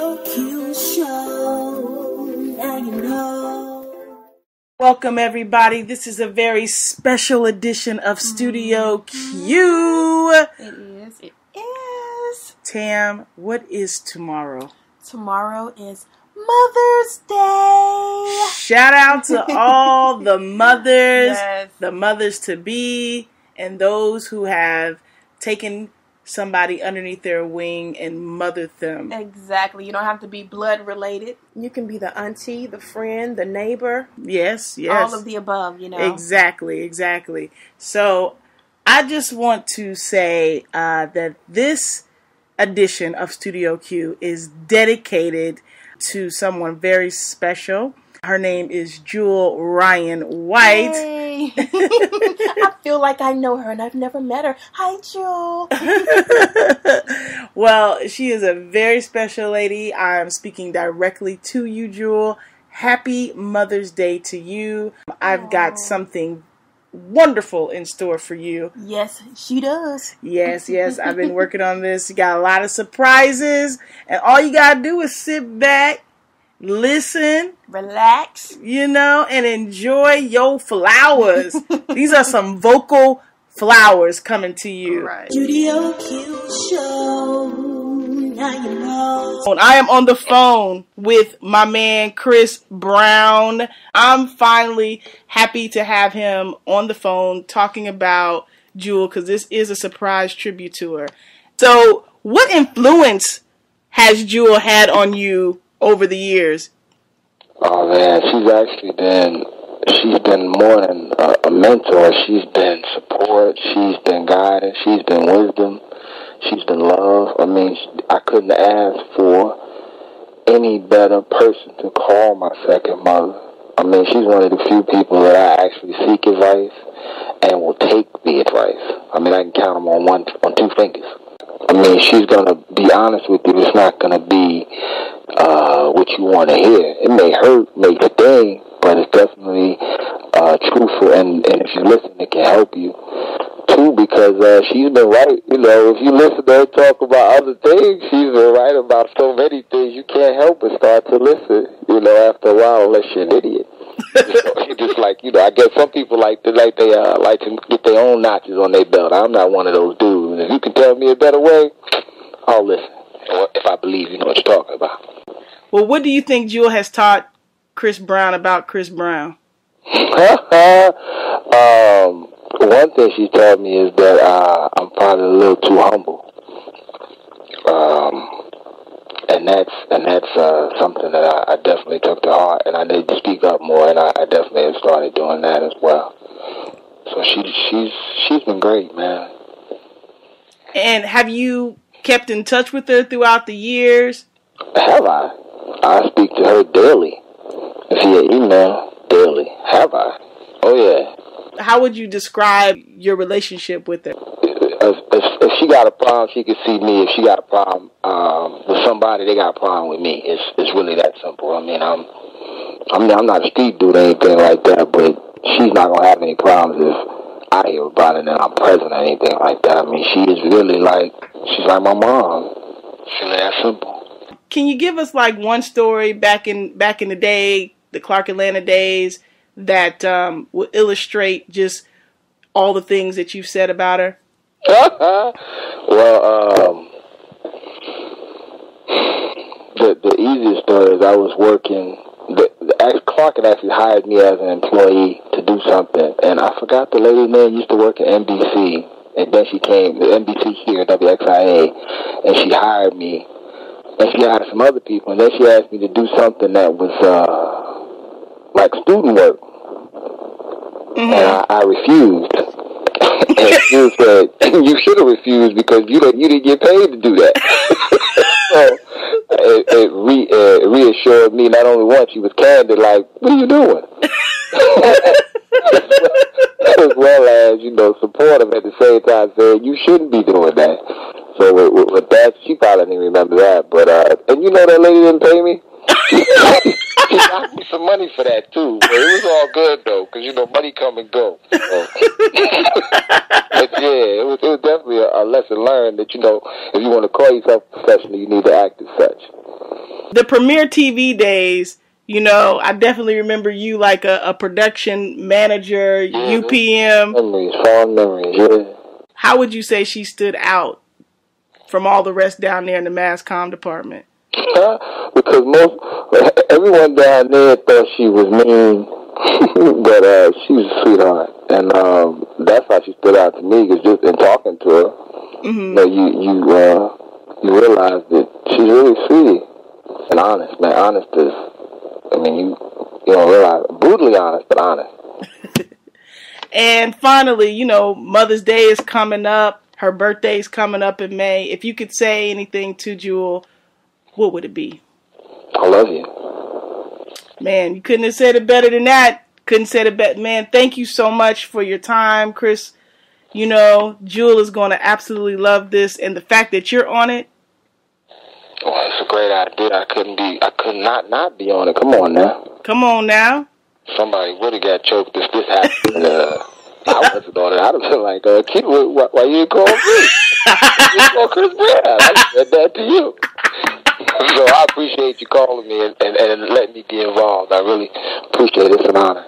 Studio Q Show. Now you know. Welcome, everybody. This is a very special edition of Studio Q. It is. It is. Tam, what is tomorrow? Tomorrow is Mother's Day. Shout out to all the mothers, Yes. the mothers-to-be, and those who have taken somebody underneath their wing and mothered them. Exactly. You don't have to be blood related. You can be the auntie, the friend, the neighbor. Yes. All of the above, Exactly. So I just want to say that this edition of Studio Q is dedicated to someone very special. Her name is Jewell Ryan White. Hey. I feel like I know her and I've never met her. Hi, Jewell. Well, she is a very special lady. I'm speaking directly to you, Jewell. Happy Mother's Day to you. I've got something wonderful in store for you. Yes, she does. Yes. I've been working on this. You got a lot of surprises. And all you got to do is sit back, listen, relax, and enjoy your flowers. These are some vocal flowers coming to you. Right. Studio Q Show. Now you know. I am on the phone with my man Chris Brown. I'm finally happy to have him on the phone talking about Jewell, because this is a surprise tribute to her. So, what influence has Jewell had on you over the years? Oh man, she's been more than a mentor. She's been support. She's been guidance. She's been wisdom. She's been love. I mean, I couldn't ask for any better person to call my second mother. I mean, she's one of the few people that I actually seek advice and will take the advice. I mean, I can count them on two fingers. I mean, she's gonna be honest with you. It's not gonna be what you want to hear. It may hurt, may sting, but it's definitely truthful. And if you listen, it can help you too, because she's been right. If you listen to her talk about other things, she's been right about so many things. You can't help but start to listen. After a while, unless you're an idiot. Just like I guess some people like to get their own notches on their belt. I'm not one of those dudes. If you can tell me a better way, I'll listen. If I believe you know what you're talking about. Well, what do you think Jewell has taught Chris Brown about Chris Brown? One thing she taught me is that I'm probably a little too humble. And that's something that I definitely took to heart, and I need to speak up more, and I definitely have started doing that as well. So she's been great, man. And have you kept in touch with her throughout the years? Have I? I speak to her daily. Via email daily. Have I? Oh yeah. How would you describe your relationship with her? If she got a problem, she can see me. If she got a problem with somebody, they got a problem with me. It's really that simple. I mean, I'm not a street dude or anything like that, but she's not gonna have any problems if I hear about it and I'm present or anything like that. I mean, she's like my mom. It's really that simple. Can you give us like one story back in the day, the Clark Atlanta days, that will illustrate just all the things that you've said about her? Well, the easiest story is I was working. Clark had actually hired me as an employee to do something, and I forgot the lady's name. Used to work at NBC, and then she came to NBC here, WXIA, and she hired me, and she hired some other people, and then she asked me to do something that was like student work, and I refused. And she said, "You should have refused because you didn't get paid to do that." So it reassured me not only once, she was candid, like, "What are you doing?" As well as, supportive at the same time, saying, "You shouldn't be doing that." So with that, she probably didn't remember that. But, and that lady didn't pay me? She got me some money for that, too. But it was all good, though, because, money come and go. So. But, yeah, it was definitely a lesson learned that, if you want to call yourself a professional, you need to act as such. The Premiere TV days, you know, I definitely remember you like a production manager, UPM. Memories, fond memories, yeah. How would you say she stood out from all the rest down there in the mass comm department? Because everyone down there thought she was mean, but she was a sweetheart, and that's how she stood out to me. Because just in talking to her, you realize that she's really sweet and honest. Man, honest is, I mean, you don't realize, brutally honest, but honest. And finally, you know, Mother's Day is coming up. Her birthday's coming up in May. If you could say anything to Jewell, what would it be? I love you. Man, you couldn't have said it better than that. Couldn't say it better. Man, thank you so much for your time, Chris. You know, Jewell is going to absolutely love this. And the fact that you're on it. Oh, it's a great idea. I could not be on it. Come on now. Come on now. Somebody would have got choked if this happened. I wasn't on it. I'd have been like, kid, why you call me? You call Chris Brown. I said that to you. So I appreciate you calling me and letting me be involved. I really appreciate it. It's an honor.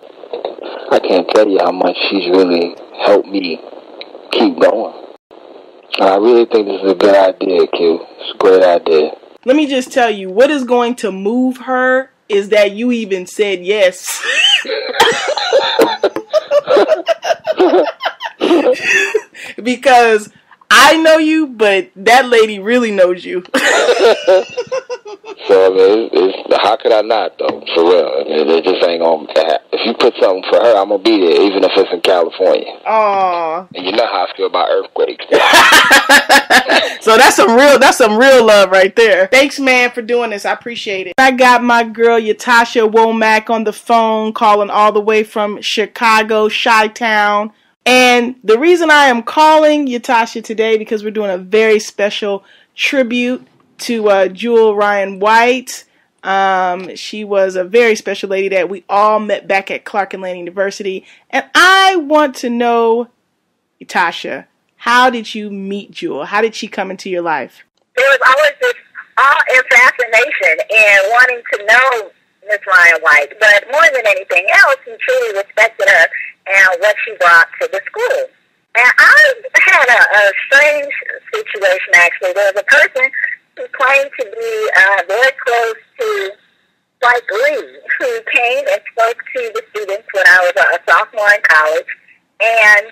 I can't tell you how much she's really helped me keep going. And I really think this is a good idea, Q. It's a great idea. Let me just tell you, what is going to move her is that you even said yes. Because I know you, but that lady really knows you. So, I mean, how could I not, though, for real? I mean, it just ain't going to happen. If you put something for her, I'm going to be there, even if it's in California. Aww. And you know how I feel about earthquakes. So that's some real love right there. Thanks, man, for doing this. I appreciate it. I got my girl, Yatasha Womack, on the phone, calling all the way from Chicago, Chi-Town. And the reason I am calling Yatasha today, because we're doing a very special tribute to Jewell Ryan White. She was a very special lady that we all met back at Clark and Lane University. And I want to know, Yatasha, how did you meet Jewell? How did she come into your life? There was always this awe and fascination and wanting to know Miss Ryan White. But more than anything else, he truly respected her and what she brought to the school. And I had a strange situation, actually. There was a person who claimed to be very close to Spike Lee, who came and spoke to the students when I was a sophomore in college. And,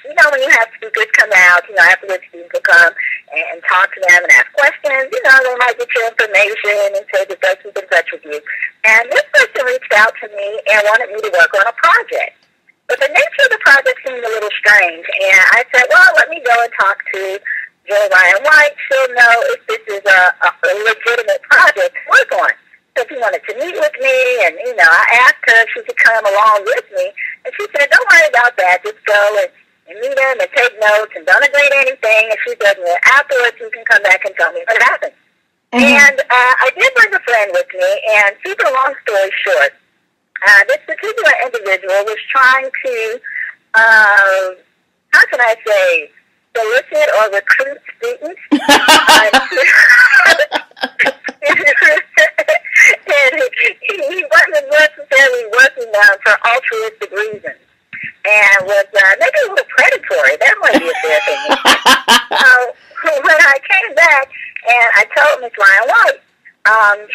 you know, when you have speakers come out, you know, afterwards students will come and talk to them and ask questions. You know, they might get your information and say that they'll keep in touch with you. And this person reached out to me and wanted me to work on a project. But the nature of the project seemed a little strange. And I said, well, let me go and talk to Jewell Ryan White. She'll know if this is a legitimate project to work on. So she wanted to meet with me, and, you know, I asked her if she could come along with me. And she said, don't worry about that. Just go and meet him and take notes and don't agree to anything. And she said, well, afterwards you can come back and tell me what happened. Mm-hmm. And I did bring a friend with me, and keep a long story short, this particular individual was trying to, how can I say, solicit or recruit students. And he wasn't necessarily working for altruistic reasons, and was maybe a little predatory. That might be a fair thing. So when I came back and I told Miss Ryan White,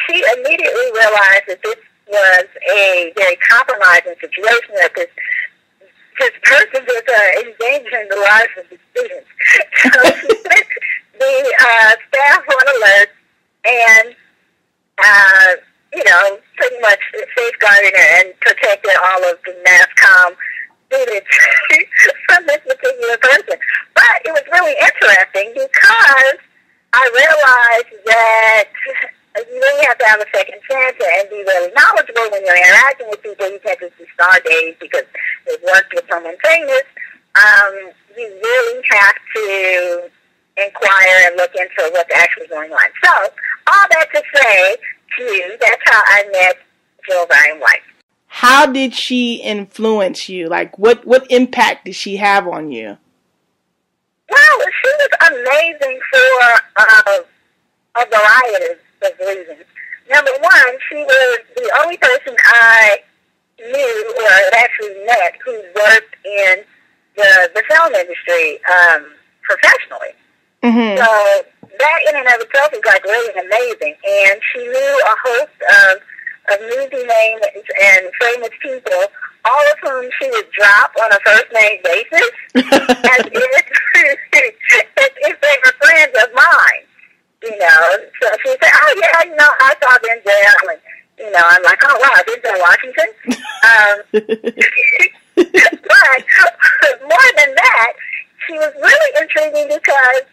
she immediately realized that this was a very compromising situation, that this person was endangering the lives of the students. So she put the staff on alert and, you know, pretty much safeguarded and protected all of the mass comm students from this particular person. But it was really interesting because I realized that you really have to have a second chance and be really knowledgeable when you're interacting with people. You can't just be star days because they've worked with someone famous. You really have to inquire and look into what's actually going on. So, all that to say to you, that's how I met Jewell Ryan White. How did she influence you? Like, what impact did she have on you? Well, she was amazing for a variety of reasons. Number one, she was the only person I knew or had actually met who worked in the film industry professionally. Mm-hmm. So that in and of itself is like really amazing. And she knew a host of movie names and famous people, all of whom she would drop on a first name basis as if they were friends of mine. You know, so she said, "Oh yeah, you know, I saw Denzel," and you know, I'm like, "Oh wow, Denzel Washington." But more than that, she was really intriguing because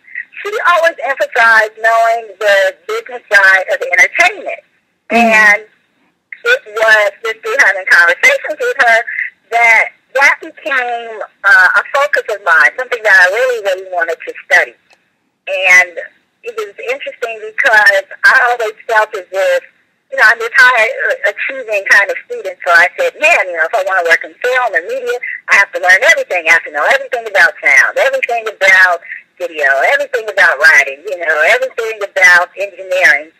she always emphasized knowing the business side of entertainment, and it was just through having conversations with her that became a focus of mine, something that I really wanted to study. And it was interesting because I always felt as if, you know, I'm this high achieving kind of student, so I said, man, you know, if I want to work in film and media, I have to learn everything. I have to know everything about sound, everything about video, everything about writing, you know, everything about engineering,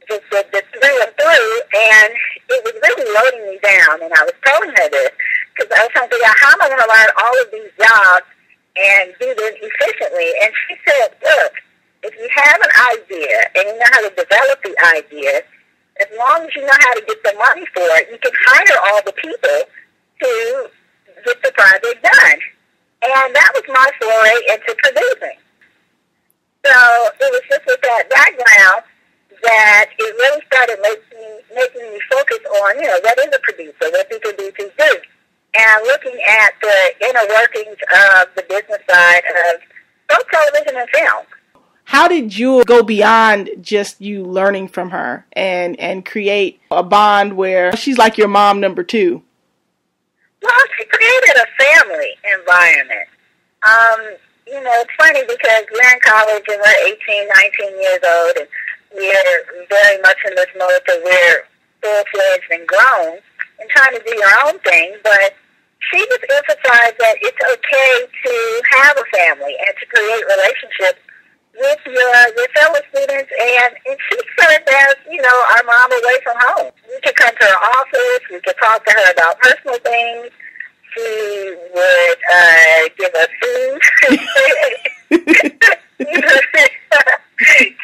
just the through and through, and it was really loading me down, and I was telling her this, because I was trying to figure out how am I going to learn all of these jobs and do them efficiently, and she said, look, if you have an idea and you know how to develop the idea, as long as you know how to get the money for it, you can hire all the people to get the project done. And that was my foray into producing. So it was just with that background that it really started making me focus on, you know, what is a producer, what do producers do, and looking at the inner workings of the business side of both television and film. How did Jewell go beyond just you learning from her and create a bond where she's like your mom number two? Well, she created a family environment. You know, it's funny because we're in college and we're 18, 19 years old, and we're very much in this mode that we're full-fledged and grown and trying to do your own thing, but she just emphasized that it's okay to have a family and to create relationships with your fellow students, and she served as, you know, our mom away from home. We could come to her office, we could talk to her about personal things, she would give us food.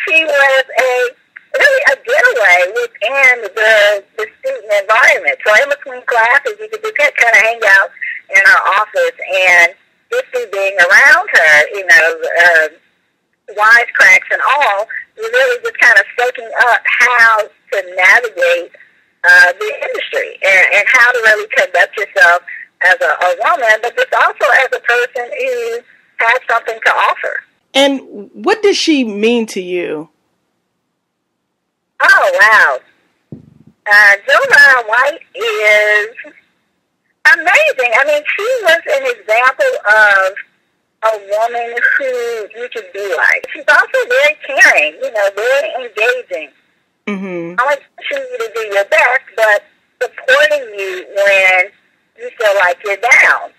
She was really a getaway within the student environment. So in between classes, you could just kind of hang out in her office, and just through being around her, you know, wisecracks and all, you're really just kind of soaking up how to navigate the industry and how to really conduct yourself as a woman, but just also as a person who has something to offer. And what does she mean to you? Oh, wow. Jewell White is amazing. I mean, she was an example of a woman who you could be like. She's also very caring, you know, very engaging. Mm-hmm. Not only pushing you to do your best, but supporting you when you feel like you're down.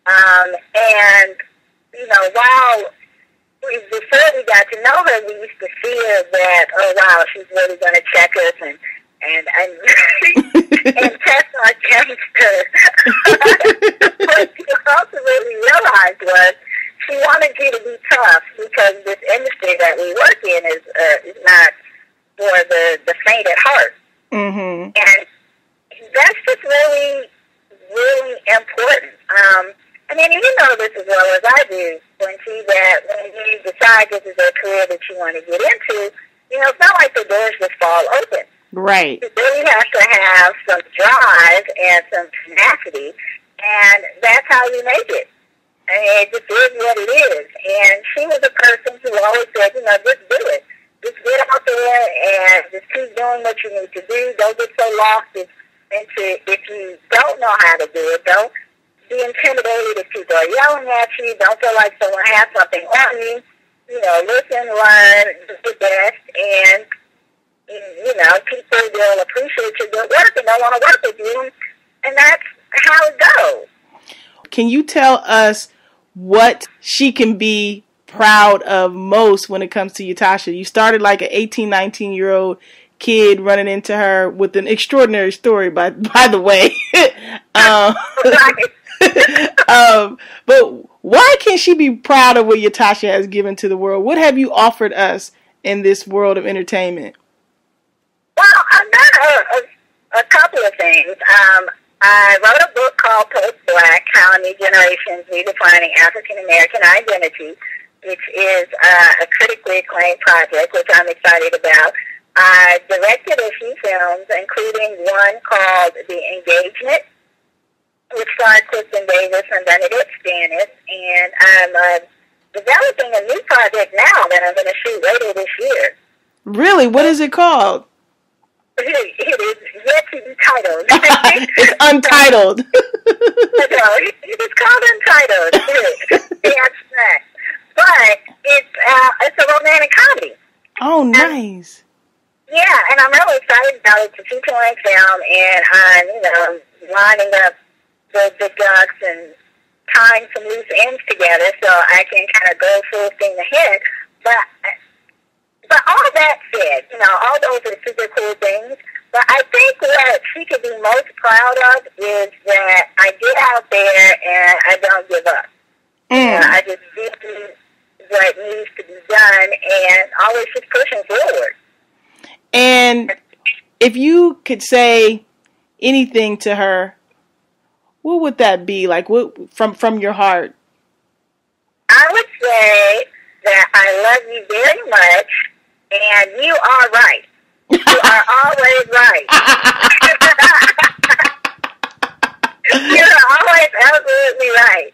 And, you know, before we got to know her, we used to fear that, oh, wow, she's really going to check us and and test our character. What she ultimately realized was she wanted you to be tough, because this industry that we work in is not for the faint at heart. Mm-hmm. And that's just really, really important. I mean, you know this as well as I do, Quencie, that when you decide this is a career that you want to get into, you know, it's not like the doors just fall open. Right. You really have to have some drive and some tenacity, and that's how you make it. I mean, it just is what it is. And she was a person who always said, you know, just do it. Just get out there and just keep doing what you need to do. Don't get so lost into if you don't know how to do it. Don't be intimidated if people are yelling at you. Don't feel like someone has something on you. You know, listen, learn, do your best, and, you know, people will appreciate your good work and they'll want to work with you. And that's how it goes. Can you tell us what she can be proud of most when it comes to you, Tasha? You started like an 18, 19-year-old kid running into her with an extraordinary story, by the way. But why can't she be proud of what Yatasha has given to the world? What have you offered us in this world of entertainment? Well, I've done a couple of things. I wrote a book called Post-Black, How New Generations Redefining African American Identity, which is a critically acclaimed project, which I'm excited about. I directed a few films, including one called The Engagement, which starred Clifton Davis and Bernadette Stannis, and I'm developing a new project now that I'm going to shoot later this year. Really? What is it called? It is yet to be titled. It's untitled. No, it's called Untitled. That's that. But it's a romantic comedy. Oh, nice. Yeah, and I'm really excited about it. It's a feature-length film, and I'm, lining up the ducks and tying some loose ends together so I can kind of go full steam ahead. But all that said, all those are super cool things. But I think what she could be most proud of is that I get out there and I don't give up. I just do what needs to be done and always just pushing forward. And if you could say anything to her, what would that be? Like, what from your heart? I would say that I love you very much, and you are right. You are always right. You are always absolutely right.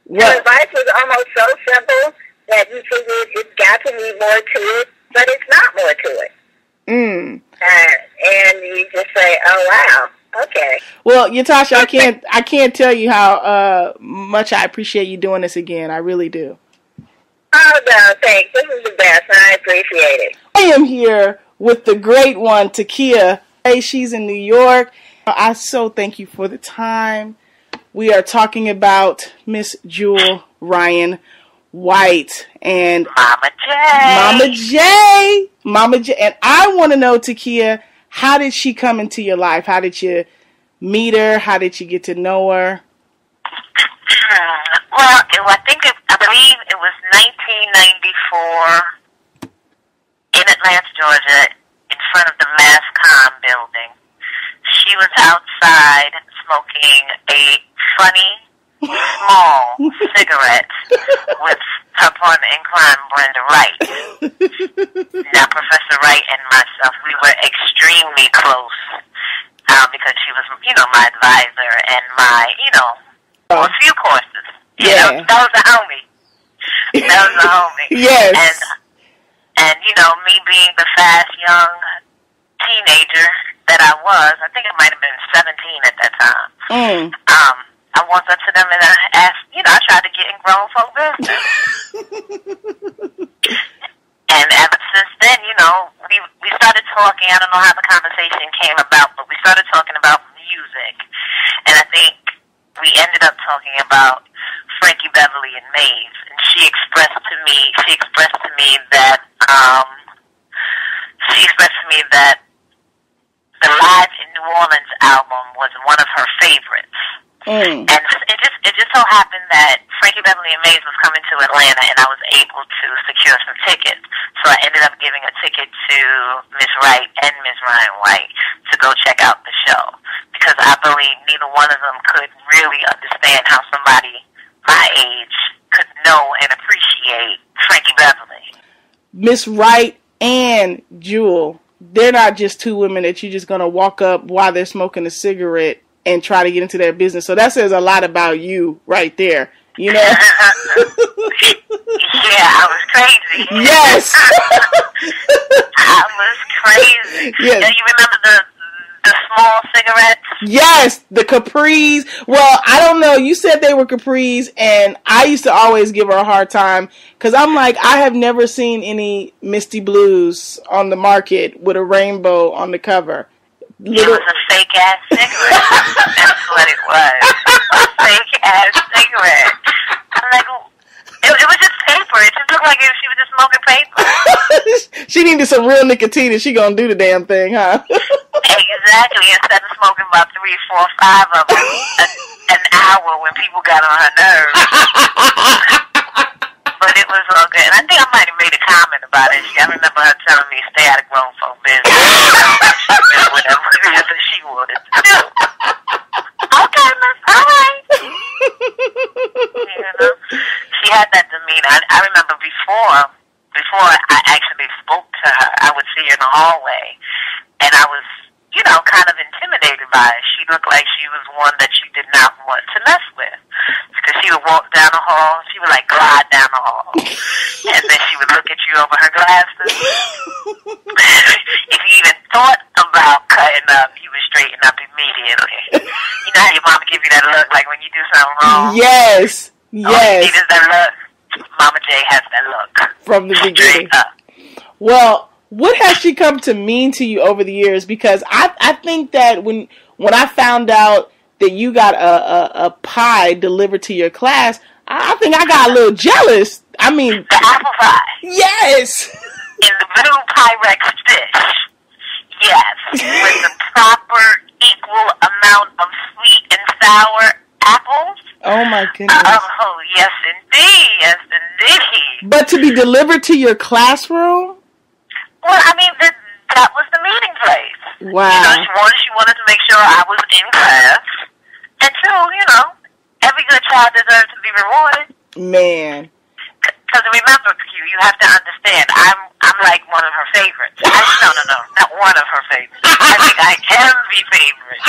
Your advice was almost so simple that you figured it's got to be more to it, but it's not more to it. And you just say, "Oh wow, okay." Well, Yatasha, I can't tell you how much I appreciate you doing this again. I really do. Oh no, thanks. This is the best, and I appreciate it. I am here with the great one, Takia. Hey, she's in New York. I so thank you for the time. We are talking about Miss Jewell Ryan White and Mama J. And I want to know, Takia, how did she come into your life? How did you meet her? How did you get to know her? Well, I believe it was 1994 in Atlanta, Georgia, in front of the MassCom building. She was outside smoking a funny, small cigarette with her partner in crime, Brenda Wright. Now, Professor Wright and myself, we were extremely close because she was, my advisor and my, a few courses. Yeah. That was a homie. Yes. And me being the fast young teenager that I was, I think I might have been 17 at that time. I walked up to them and I asked, I tried to get in grown folk business. And ever since then, we started talking. I don't know how the conversation came about, but we started talking about music. And I think we ended up talking about Frankie Beverly and Maze. And she expressed to me that the Live in New Orleans album was one of her favorites. And it just so happened that Frankie Beverly and Maze was coming to Atlanta, and I was able to secure some tickets. So I ended up giving a ticket to Miss Wright and Miss Ryan White to go check out the show, because I believe neither one of them could really understand how somebody my age could know and appreciate Frankie Beverly. Miss Wright and Jewell, they're not just two women that you're just going to walk up while they're smoking a cigarette and try to get into their business. So that says a lot about you right there, Yeah, I was crazy. Yes. I was crazy. Yes. You remember the small cigarettes? Yes, the Capris. Well, I don't know. You said they were Capris, and I used to always give her a hard time because I'm like, I have never seen any Misty Blues on the market with a rainbow on the cover. It was a fake-ass cigarette. That's what it was. A fake-ass cigarette. I'm like, it was just paper. It just looked looked like she was just smoking paper. She needed some real nicotine and she gonna do the damn thing, huh? Exactly. Instead of smoking about 3, 4, 5 of them an hour when people got on her nerves. But it was all good. And I think I might have made a comment about it. I remember her telling me, stay out of grown folk business. Whatever it is that she wanted to do. Okay, miss, all right. You know? She had that demeanor. I remember before I actually spoke to her, I would see her in the hallway, and I was, you know, kind of intimidated by her. She looked like she was one that you did not want to mess with. Because she would walk down the hall, she would like glide down the hall, and then she would look at you over her glasses. If you even thought about cutting up, you would straighten up immediately. You know how your mama give you that look, like when you do something wrong? Yes. All you need is that look. Mama J has that look. From the beginning. Well, what has she come to mean to you over the years? Because I think that when I found out that you got a pie delivered to your class, I think I got a little jealous. I mean, the apple pie. Yes. In the blue Pyrex dish. Yes. With the proper equal amount of sweet and sour apples. Oh my goodness. Oh, yes indeed. Yes indeed. But to be delivered to your classroom? Well, I mean, that was the meeting place. Wow. You know, she wanted to make sure I was in class. And two, you know, every good child deserves to be rewarded. Man. Because remember, you have to understand, I'm like one of her favorites. No, not one of her favorites. I think I am the favorite.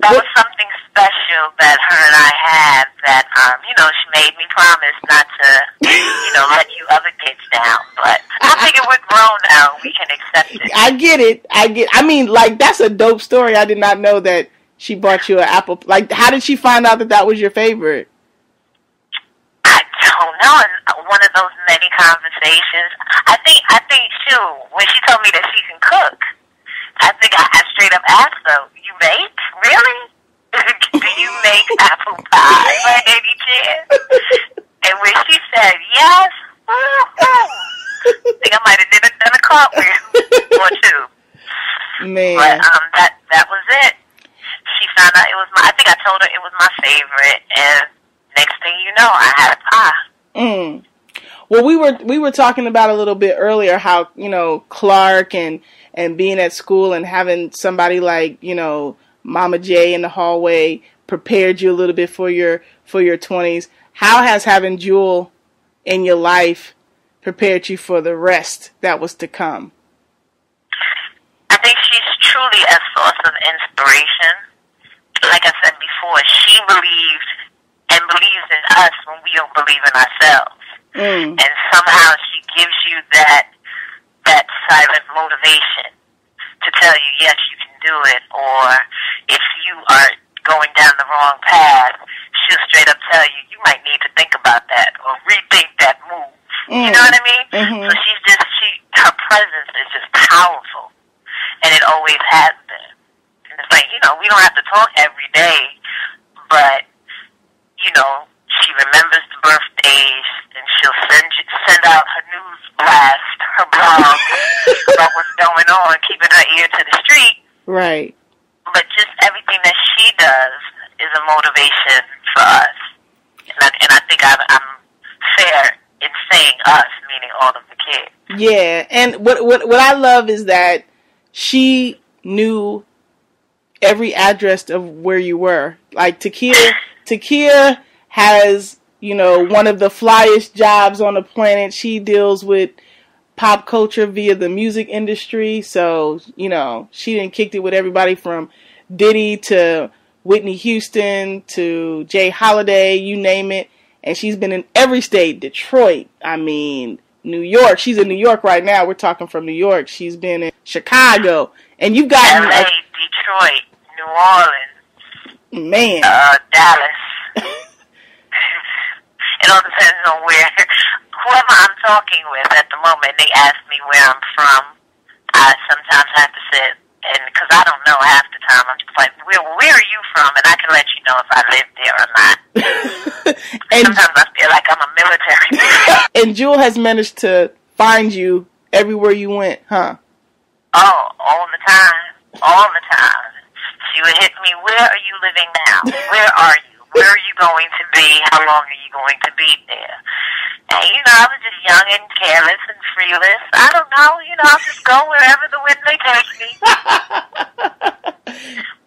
That was something special that her and I had that, you know, she made me promise not to, you know, let you other kids down. But I figure we're grown now. We can accept it. I get it. I mean, like, that's a dope story. I did not know that she bought you an apple. Like, how did she find out that was your favorite? I don't know. In one of those many conversations. I think, too, when she told me that she can cook, I think I straight up asked her, you bake? Really? Do you make apple pie by any chance? And when she said yes, I think I might have done a cartwheel or two. Man. But that was it. She found out it was I think I told her it was my favorite, and next thing you know, I had a pie. Well, we were talking about a little bit earlier how, you know, Clark and being at school and having somebody like, you know, Mama J in the hallway prepared you a little bit for your 20s. How has having Jewell in your life prepared you for the rest that was to come? I think she's truly a source of inspiration. Like I said before, she believed and believes in us when we don't believe in ourselves. And somehow she gives you that silent motivation to tell you, yes, you can do it. Or if you are going down the wrong path, she'll straight up tell you, you might need to think about that or rethink that move. You know what I mean? So her presence is just powerful. And it always has been. And it's like, you know, we don't have to talk every day, but, you know, she remembers the birthdays, and she'll send out her news blast, her blog about what's going on, keeping her ear to the street. Right. But just everything that she does is a motivation for us. And I think I'm fair in saying us, meaning all of the kids. Yeah, and what I love is that she knew every address of where you were. Like Takia has, you know, one of the flyest jobs on the planet. She deals with pop culture via the music industry. So, you know, she done kicked it with everybody from Diddy to Whitney Houston to Jay Holiday, you name it. And she's been in every state. Detroit, I mean, New York. She's in New York right now. We're talking from New York. She's been in Chicago. And you've gotten LA, Detroit, New Orleans. Man. Dallas. It all depends on whoever I'm talking with at the moment. They ask me where I'm from. I sometimes have to sit, and because I don't know half the time, I'm just like, where are you from? And I can let you know if I live there or not. And sometimes I feel like I'm a military. and Jewell has managed to find you everywhere you went, huh? Oh, all the time. All the time. She would hit me, where are you living now? Where are you? Where are you going to be? How long are you going to be there? And, you know, I was just young and careless and freeless. I don't know, you know, I'll just go wherever the wind may take me.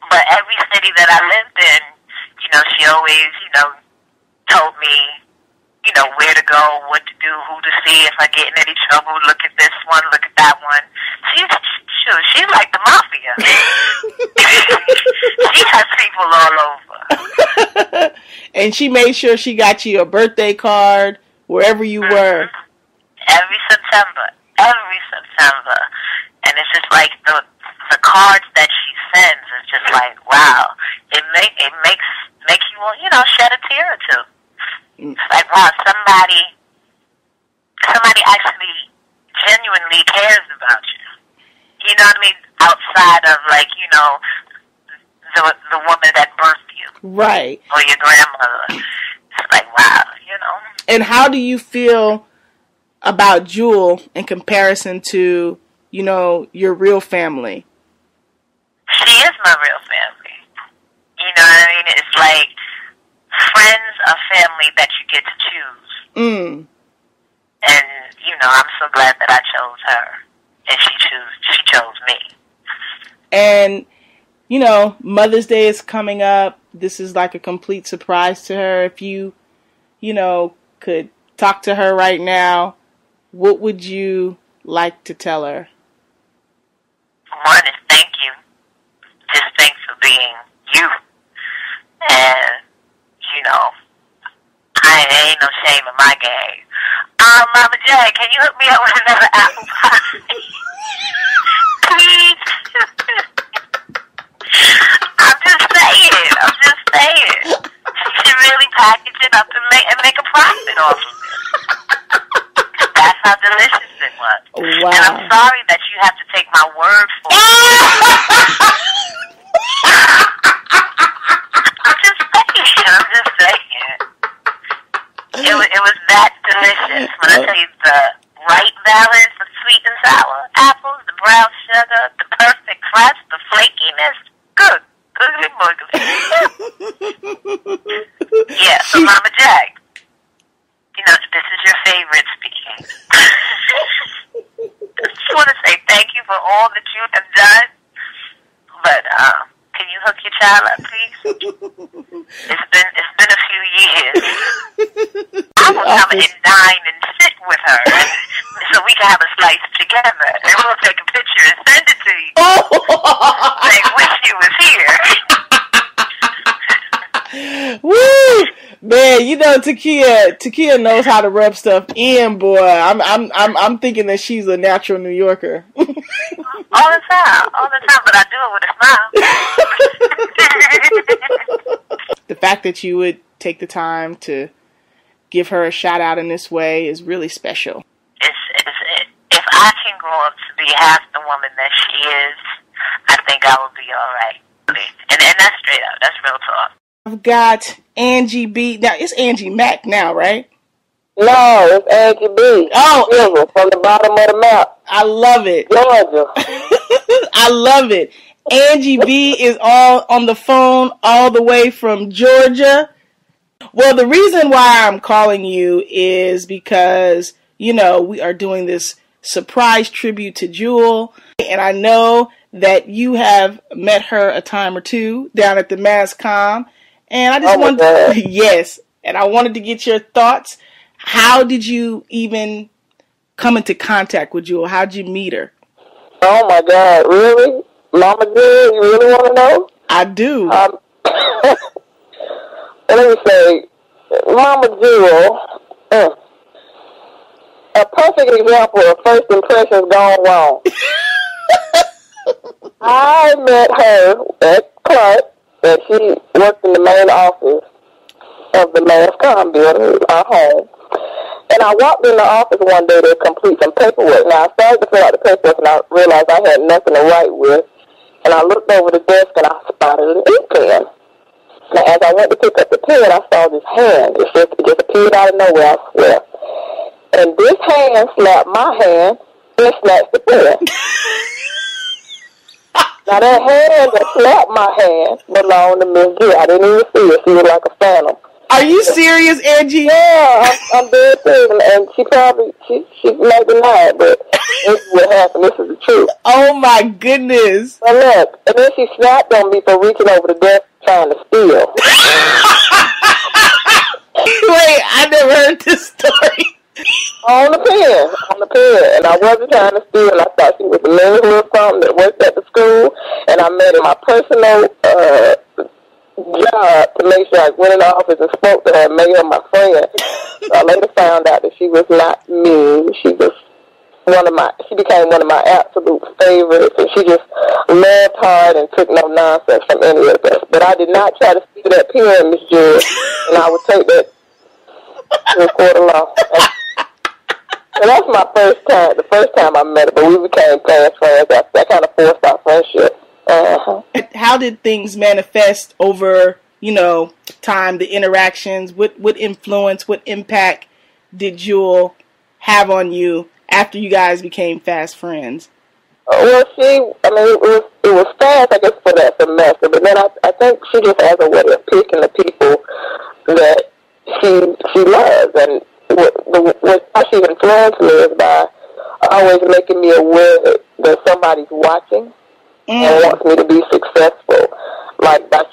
But every city that I lived in, you know, she always, you know, told me, you know, where to go, what to do, who to see, if I get in any trouble, look at this one, look at that one. She's like the mafia. She has people all over. And she made sure she got you a birthday card wherever you were. Every September. And it's just like the cards that she sends is just like, wow. It makes you, you know, shed a tear or two. It's like, wow, somebody actually genuinely cares about you. You know what I mean? Outside of, like, you know, the woman that birthed you. Right. Or your grandmother. It's like, wow, you know. And how do you feel about Jewell in comparison to, you know, your real family? She is my real family. You know what I mean? It's like friends are family that you get to choose. And, you know, I'm so glad that I chose her. And she chose me. And, you know, Mother's Day is coming up. This is like a complete surprise to her. If you know, could talk to her right now, what would you like to tell her? One is thank you. Just thanks for being you. And, you know, I ain't no shame in my game. Mama J, can you hook me up with another apple pie? Please. I'm just saying. She should really package it up and make a profit off of it. That's how delicious it was. Wow. And I'm sorry that you have to take my word for it. I'm just saying. It was that delicious. When I tell you the right balance of sweet and sour apples, the brown sugar, the perfect crust, the flakiness, good. Yeah, so Mama Jack, you know, this is your favorite speaking. Just want to say thank you for all that you have done. But can you hook your child up, please? It's been a few years. I will come and dine and sit with her so we can have a slice together. And we'll take a picture and send it to you. Like, wish you was here. Woo! Man, you know, Takia knows how to rub stuff in, boy. I'm thinking that she's a natural New Yorker. All the time, but I do it with a smile. The fact that you would take the time to give her a shout out in this way is really special. If I can grow up to be half the woman that she is, I think I will be all right. And that's straight up. That's real talk. I've got Angie B. Now, it's Angie Mac now, right? No, it's Angie B. Oh, Jewell, from the bottom of the map. I love it. Georgia. I love it. Angie B is all on the phone all the way from Georgia. Well, the reason why I'm calling you is because, you know, we are doing this surprise tribute to Jewell, and I know that you have met her a time or two down at the MassCom, and I just wanted yes, and I wanted to get your thoughts. How did you even come into contact with Jewell? How did you meet her? Oh my God, really? Mama Jewell, you really want to know? I do. Let me say, Mama Jewell, a perfect example of first impressions gone wrong. I met her at Clark, and she worked in the main office of the MassCom building, our home. And I walked in the office one day to complete some paperwork. Now, I started to fill out the paperwork, and I realized I had nothing to write with. And I looked over the desk, and I spotted an ink pen. Now, as I went to pick up the pen, I saw this hand. It just appeared out of nowhere, I swear. And this hand slapped my hand and snatched the pen. Now, that hand that slapped my hand belonged to Miss Jewell. I didn't even see it. She was like a phantom. Are you serious, Angie? Yeah, I'm very serious. And she might deny it, but this is what happened. This is the truth. Oh, my goodness. But look, and then she snapped on me for reaching over the desk trying to steal. Wait, I never heard this story. On the pen. And I wasn't trying to steal. I thought she was a little or something that worked at the school. And I made it my personal job to make sure I went in the office and spoke to her and made her my friend. So I later found out that she was not mean. She became one of my absolute favorites, and she just loved hard and took no nonsense from any of us. But I did not try to steal that pen, Miss Jewell, and I would take that to a court of law. And that's my the first time I met her, but we became fast friends. That kind of forced our friendship. Uh-huh. How did things manifest over, time, the interactions? What influence, what impact did Jewell have on you after you guys became fast friends? Well, it was fast, I guess, for that semester, but then I think she just has a way of picking the people that she loves, and how she influenced me is by always making me aware that somebody's watching and wants me to be successful. Like, that's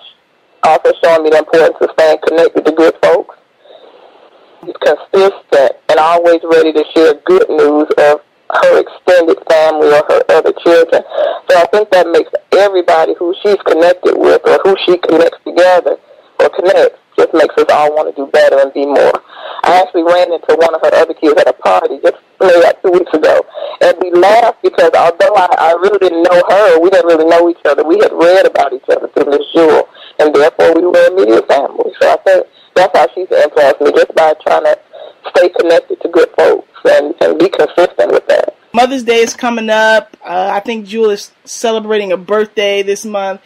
also showing me the importance of staying connected to good folks. She's consistent and always ready to share good news of her extended family or her other children. So I think that makes everybody who she's connected with or who she connects together or connects just makes us all want to do better and be more. I actually ran into one of her other kids at a party just maybe like 2 weeks ago, and we laughed because although I really didn't know her, we didn't really know each other. We had read about each other through Miss Jewell, and therefore we were immediate family. So I think that's how she's influenced me, just by trying to stay connected to good folks and be consistent with that. Mother's Day is coming up. I think Jewell is celebrating a birthday this month.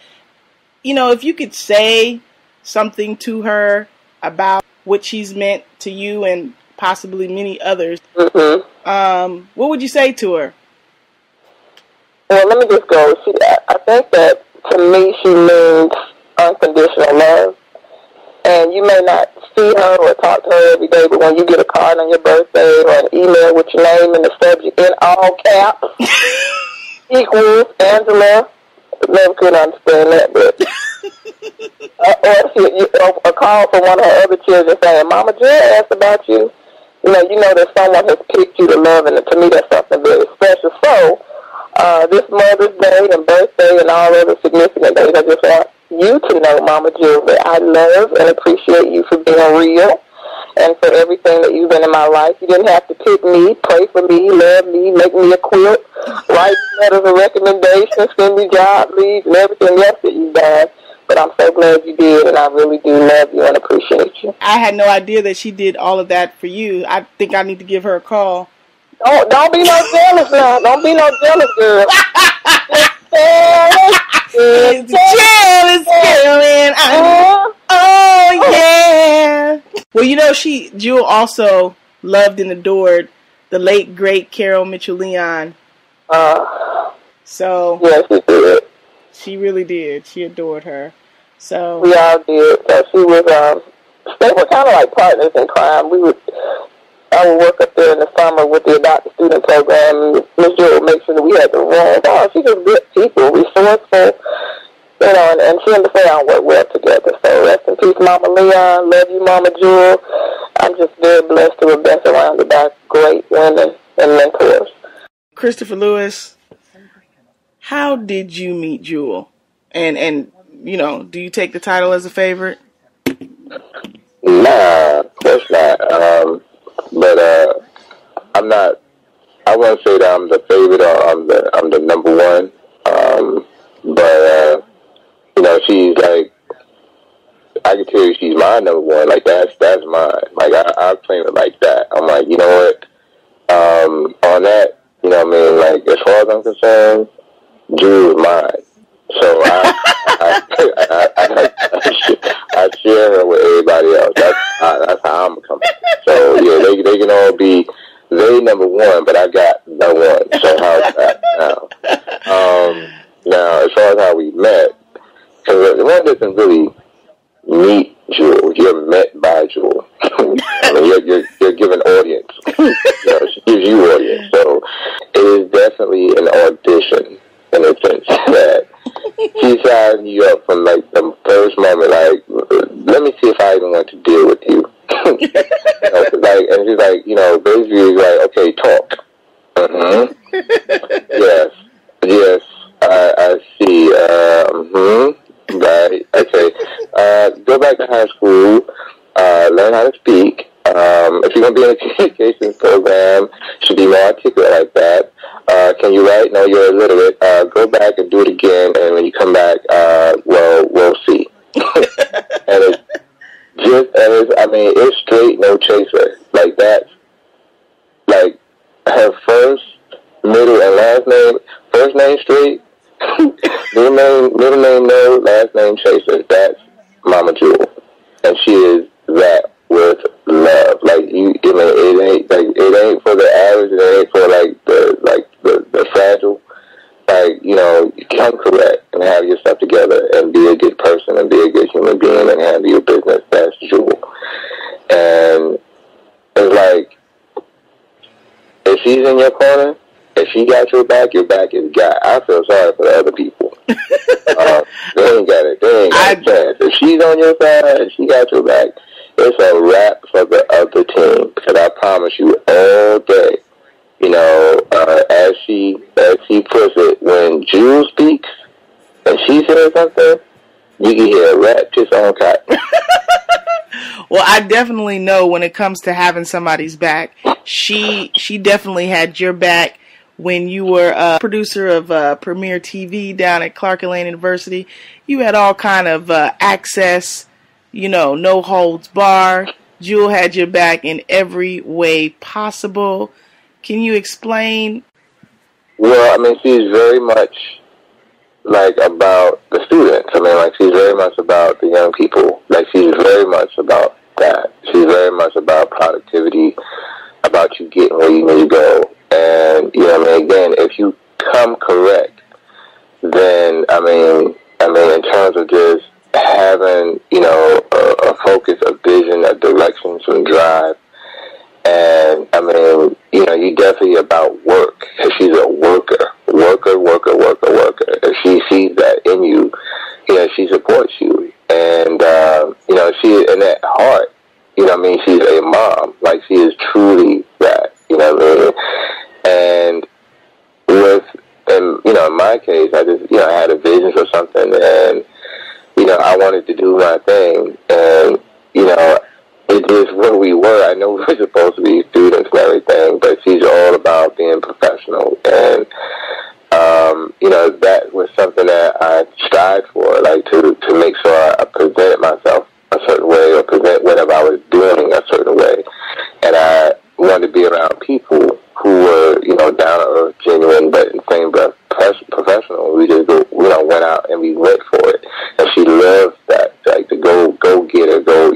If you could say something to her about what she's meant to you and possibly many others, what would you say to her? Well, let me just go. I think that to me she means unconditional love. And you may not see her or talk to her every day, but when you get a card on your birthday or an email with your name and the subject in all caps equals Angela, I never could understand that, but or a call from one of her other children saying, Mama Jewell asked about you. You know that someone has picked you to love, and to me that's something very special. So, this Mother's Day and birthday and all other significant days, I just want you to know, Mama Jewell, that I love and appreciate you for being real and for everything that you've been in my life. You didn't have to pick me, pray for me, love me, make me a quilt, write letters of recommendation, send me job leads, and everything else that you've done. But I'm so glad you did, and I really do love you and appreciate you. I had no idea that she did all of that for you. I think I need to give her a call. Don't be no jealous now. Don't be no jealous, girl. Jealous feeling. Oh, yeah. Well, Jewell also loved and adored the late, great Carol Mitchell-Leon. So yes, she did. She really did. She adored her. So we all did. So she was, they were kind of like partners in crime. I would work up there in the summer with the adopted student program, and Ms. Jewell would make sure that we had the room. Oh, she's just good people, resourceful, and she and the family work well together. So rest in peace, Mama Leon. Love you, Mama Jewell. I'm just very blessed to have been surrounded by great women and mentors. Christopher Lewis, how did you meet Jewell? And do you take the title as a favorite? Nah, of course not. But I'm not. I wouldn't say that I'm the favorite or I'm the number one. But she's like, I can tell you she's my number one. Like that's mine. Like I claim it like that. I'm like, you know what? On that, like as far as I'm concerned, Jewell is mine. So I share her with everybody else. That's how I'm coming. So yeah, they can all be they number one, but I got no one. So how's that now? Now as far as how we met, because one doesn't really meet Jewell. You're met by Jewell. I mean, you're given audience. She gives you audience. So it is definitely an audition in a sense that she's signing you up from like the first moment. Like, let me see if I even want to deal with you. And she's like, basically like, okay, talk. Yes, I see. Right. Okay. Go back to high school. Learn how to speak. If you're gonna be in a communications program, you should be more articulate like that. Can you write? No, you're illiterate. Go back and do it again, and when you come back, we'll see. It's straight, no chaser. Like that's like her first, middle, and last name. First name straight. middle name no, last name chaser. That's Mama Jewell, and she is that with love. Like it ain't for the average. It ain't for the fragile. Like you come correct and have your stuff together and be a good person and be a good human being and handle your business. That's Jewell, and it's like if she's in your corner. If she got your back is got. I feel sorry for the other people. They ain't got it. They ain't got a chance. If she's on your side and she got your back, it's a wrap for the other team. Because I promise you, all day, as she puts it, when Jewell speaks and she says something, you can hear a rat piss on cat. Well, I definitely know when it comes to having somebody's back, she definitely had your back. When you were a producer of Premier TV down at Clark Atlanta University, you had all kind of access, no holds bar. Jewell had your back in every way possible. Can you explain? Well, she's very much like about the students. She's very much about the young people. Like she's very much about that. She's very much about productivity, about you getting where you need to go. And, again, if you come correct, then, in terms of just having, a focus, a vision, a direction, some drive, and, you definitely about work. If she's a worker. If she sees that in you, she supports you. And, she, in that heart, she's a mom. Like, she is truly that, And in my case, I just, I had a vision for something and, I wanted to do my thing. And, it is where we were. I know we're supposed to be students and everything, but she's all about being professional. And, that was something that I strived for, like to make sure I presented myself a certain way or present whatever I was doing a certain way. And I wanted to be around people who were, down to earth, genuine, but in the same breath, professional. We just went out and we went for it. And she loves that, like to go get her, go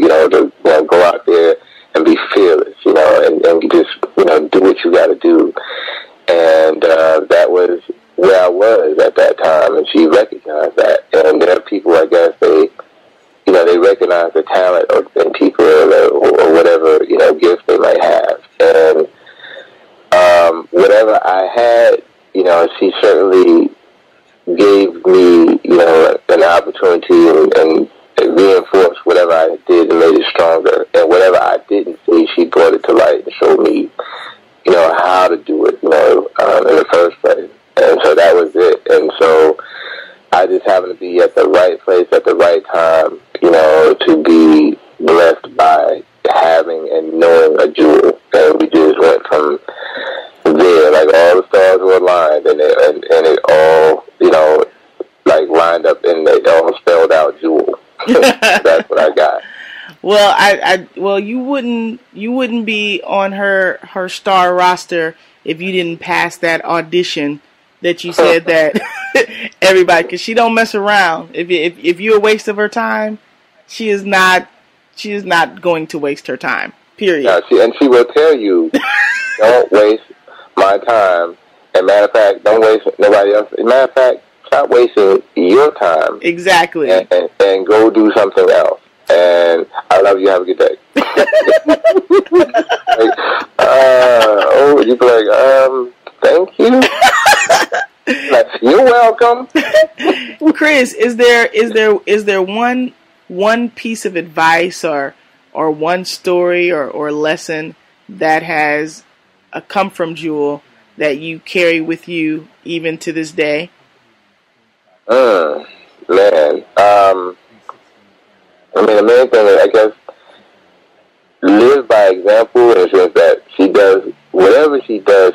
out there and be fearless, and just, do what you got to do. And that was where I was at that time, and she recognized that. And there are people, I guess, they recognize the talent in people or whatever, gift they might have. And whatever I had, she certainly gave me, an opportunity and reinforced whatever I did and made it stronger. And whatever I didn't see, she brought it to light and showed me, how to do it, in the first place. And so that was it. And so I just happened to be at the right place at the right time, to be blessed by having and knowing a Jewell. And we just went from there, like all the stars were aligned, and it all, lined up, and they all spelled out Jewell. That's what I got. Well, you wouldn't be on her star roster if you didn't pass that audition that you said that everybody, because she don't mess around. If you're a waste of her time, she is not going to waste her time. Period. Yeah, she will tell you, don't waste my time. And matter of fact, don't waste nobody else. Matter of fact, stop wasting your time. Exactly. And go do something else. And I love you. Have a good day. You'd be like, thank you. Like, you're welcome. Chris, is there one piece of advice or one story or lesson that has come from Jewell that you carry with you even to this day? Man. The main thing is, I guess, live by example in the sense that she does, whatever she does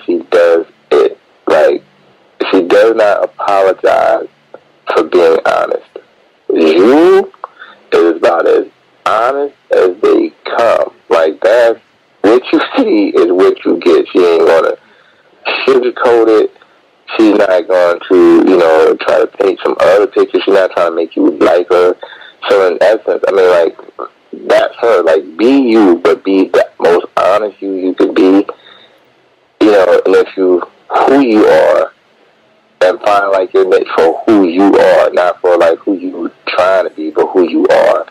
it. Like, she does not apologize for being honest. You is about as honest as they come. Like, that's what you see is what you get. She ain't gonna sugarcoat it. She's not going to, try to paint some other picture. She's not trying to make you like her. So in essence, that's her. Like, be you, but be the most honest you could be. And if who you are, and find like your niche for who you are, not for like who you trying to be, but who you are.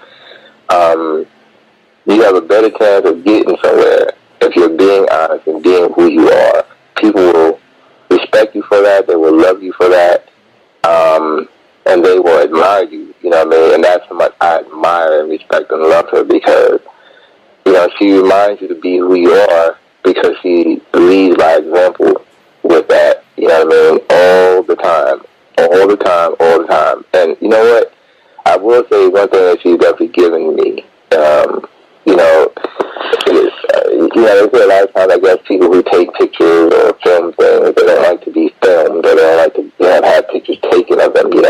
You have a better chance of getting somewhere if you're being honest and being who you are. People will respect you for that. They will love you for that. And they will admire you, And that's how much I admire and respect and love her because, she reminds you to be who you are because she leads by example with that, all the time. And you know what? I will say one thing that she's definitely given me, they say a lot of times, I guess, people who take pictures or film things, they don't like to be filmed, or they don't like to have pictures taken of them, you're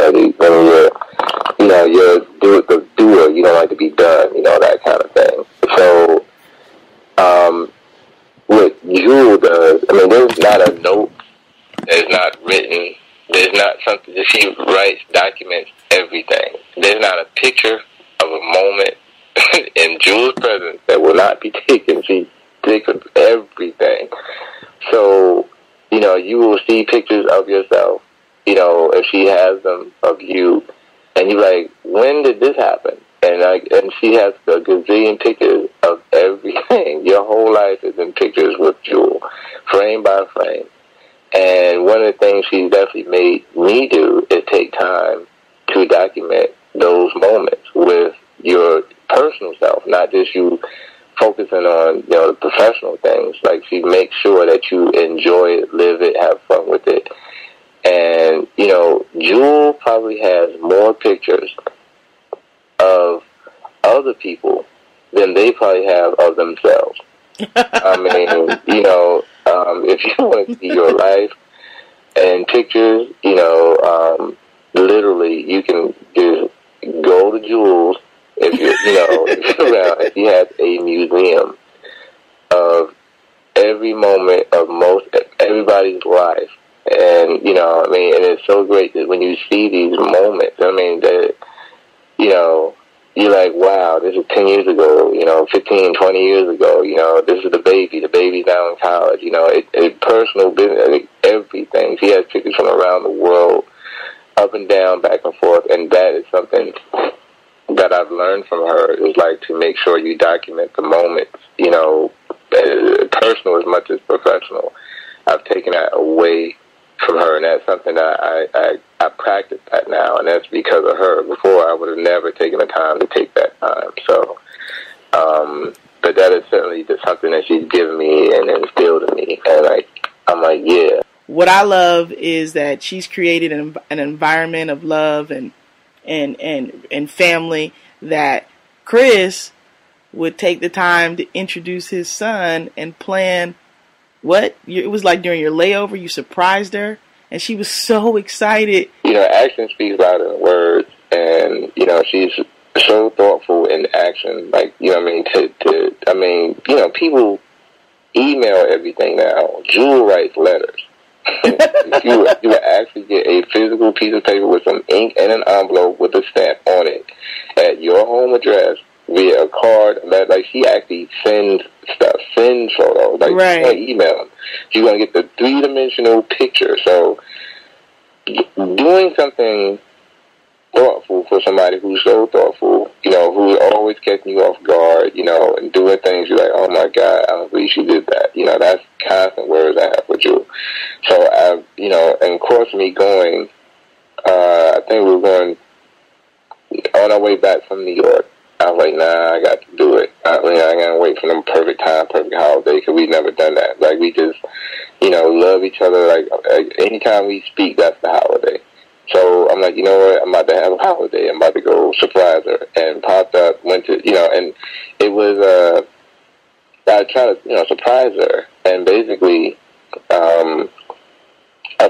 the doer, you don't like to be done, that kind of thing. So, what Jewell does, there's not a note that's not written, there's not something that she writes, documents everything. There's not a picture of a moment in Jewell's presence that will not be taken. She takes everything. So, you will see pictures of yourself, if she has them of you, and you're like, when did this happen? And she has a gazillion pictures of everything. Your whole life is in pictures with Jewell, frame by frame. And one of the things she's definitely made me do is take time to document those moments with your personal self, not just you focusing on, the professional things. Like, she makes sure that you enjoy it, live it, have fun with it. And, Jewell probably has more pictures of other people than they probably have of themselves. If you want to see your life and pictures, literally you can just go to Jewell's if you're around, and she has a museum of every moment of everybody's life. And, and it's so great that when you see these moments, that, you're like, wow, this is 10 years ago, 15, 20 years ago, this is the baby. The baby's now in college, it's personal business, everything. She has pictures from around the world, up and down, back and forth, and that is something that I've learned from her, is like to make sure you document the moments, personal as much as professional. I've taken that away from her, and that's something that I practice that now, and that's because of her. Before, I would have never taken the time to take that time. So, but that is certainly just something that she's given me and instilled in me, and I'm like, yeah. What I love is that she's created an environment of love and family that Chris would take the time to introduce his son and plan. It was like during your layover, you surprised her, and she was so excited. Action speaks louder than words, and, she's so thoughtful in action. Like, people email everything now. Jewell writes letters. you would ask to get a physical piece of paper with some ink and an envelope with a stamp on it at your home address via a card. Like she actually sends stuff, sends photos, like email them. She's going to get the 3-dimensional picture. So doing something thoughtful for somebody who's so thoughtful, you know, who's always catching you off guard, you know, and doing things you're like, oh my God, I don't believe she did that. You know, that's constant words I have with you. So you know, and of course me going, I think we were going on our way back from New York. I was like, nah, I got to do it. I gotta wait for them perfect time, perfect holiday, because we've never done that. Like, we just, you know, love each other. Like anytime we speak, that's the holiday. So I'm like, you know what? I'm about to have a holiday. I'm about to go surprise her. And popped up, went to, you know, and it was, I tried to, you know, surprise her. And basically, I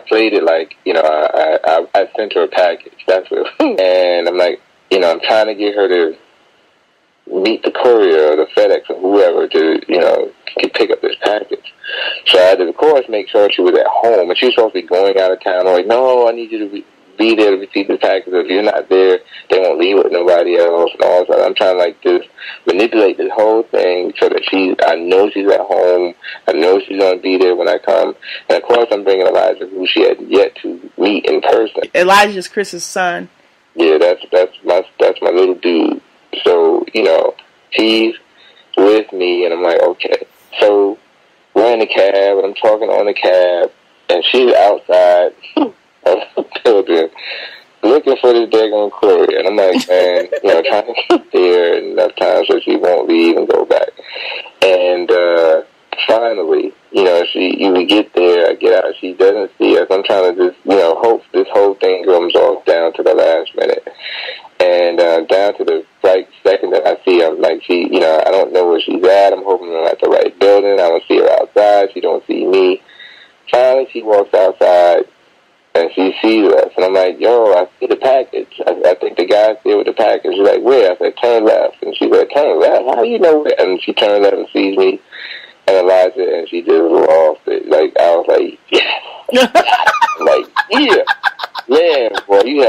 played it like, you know, I sent her a package. That's what. And I'm like, you know, I'm trying to get her to meet the courier or the FedEx or whoever to, you know, to pick up this package. So I had to, of course, make sure she was at home. And she was supposed to be going out of town. I'm like, no, I need you to be there to receive the package. If you're not there, they won't leave with nobody else and all that. I'm trying to, like, just manipulate this whole thing so that I know she's at home. I know she's going to be there when I come. And, of course, I'm bringing Elijah, who she had yet to meet in person. Elijah's Chris's son. Yeah, that's my little dude. So, you know, he's with me, and I'm like, okay. So we're in the cab, and I'm talking on the cab, and she's outside of the building looking for this daggone courier. And I'm like, man, you know, trying to get there enough time so she won't leave and go back. And finally, you know, we get there, I get out, she doesn't see us. I'm trying to just, you know, hope this whole thing comes off down to the last minute. And down to the right second that I see her, like, you know, I don't know where she's at. I'm hoping I'm at the right building. I don't see her outside. She don't see me. Finally, she walks outside, and she sees us. And I'm like, yo, I see the package. I think the guy's there with the package. She's like, where? I said, turn left. And she said, turn left? How do you know where? And she turned left and sees me and Elijah, and she just lost it. Like, I was like, yeah. Like, yeah. Man, boy, you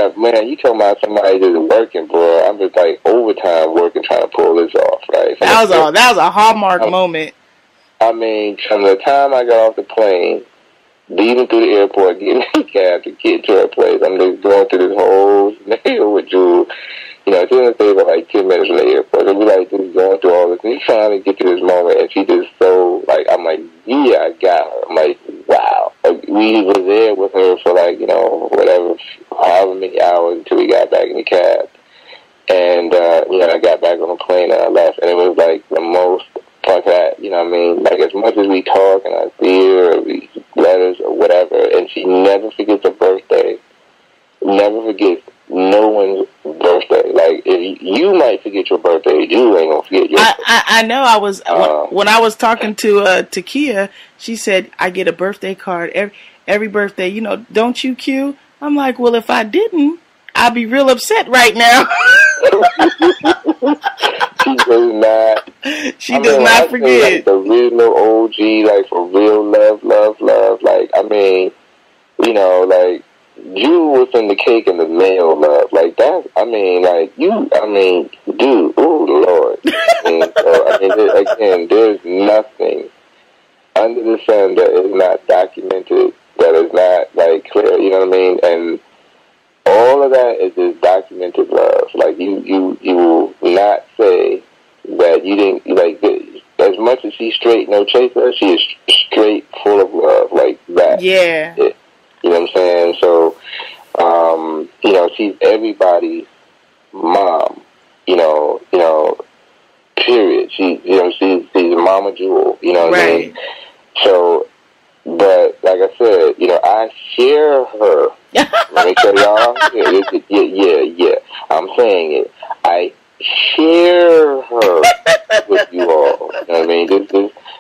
talking about somebody just working, bro. I'm just like overtime working trying to pull this off, right? That was a hallmark moment. I mean, from the time I got off the plane, leaving through the airport, getting in the cab to get to her place, I'm just going through this whole scenario with Jewell. You know, she's going to stay about like 10 minutes from the airport. So we like just going through all this. And trying to get to this moment, and she just so, like, I'm like, yeah, I got her. I'm like, wow. Like, we were there with her for, like, you know, whatever, however many hours until we got back in the cab. And, you know, I got back on the plane and I left. And it was, like, the most fun that, you know what I mean? Like, as much as we talk and I see her or we letters or whatever, and she never forgets her birthday, never forgets no one's birthday. Like, if you might forget your birthday, you ain't gonna forget your birthday. I know. I was when I was talking to Kia, she said I get a birthday card every birthday. You know, don't you, Q? I'm like, well, if I didn't, I'd be real upset right now. She does not. She does not forget. Like, the original OG, like, for real love. Like, I mean, you know, like, you was in the cake and the male love. Like, that, I mean, like, dude, oh, Lord. Again, there's nothing under the sun that is not documented, that is not, like, clear, you know what I mean? And all of that is just documented love. Like, you will not say that you didn't, like, as much as she's straight, no chaser, she is straight, full of love, like that. Yeah. You know what I'm saying? So, you know, she's everybody's mom, you know, period. She's Mama Jewell, you know what I mean? So, but, like I said, you know, I share her. Let me tell y'all, yeah, I'm saying it. I share her with you all. You know what I mean?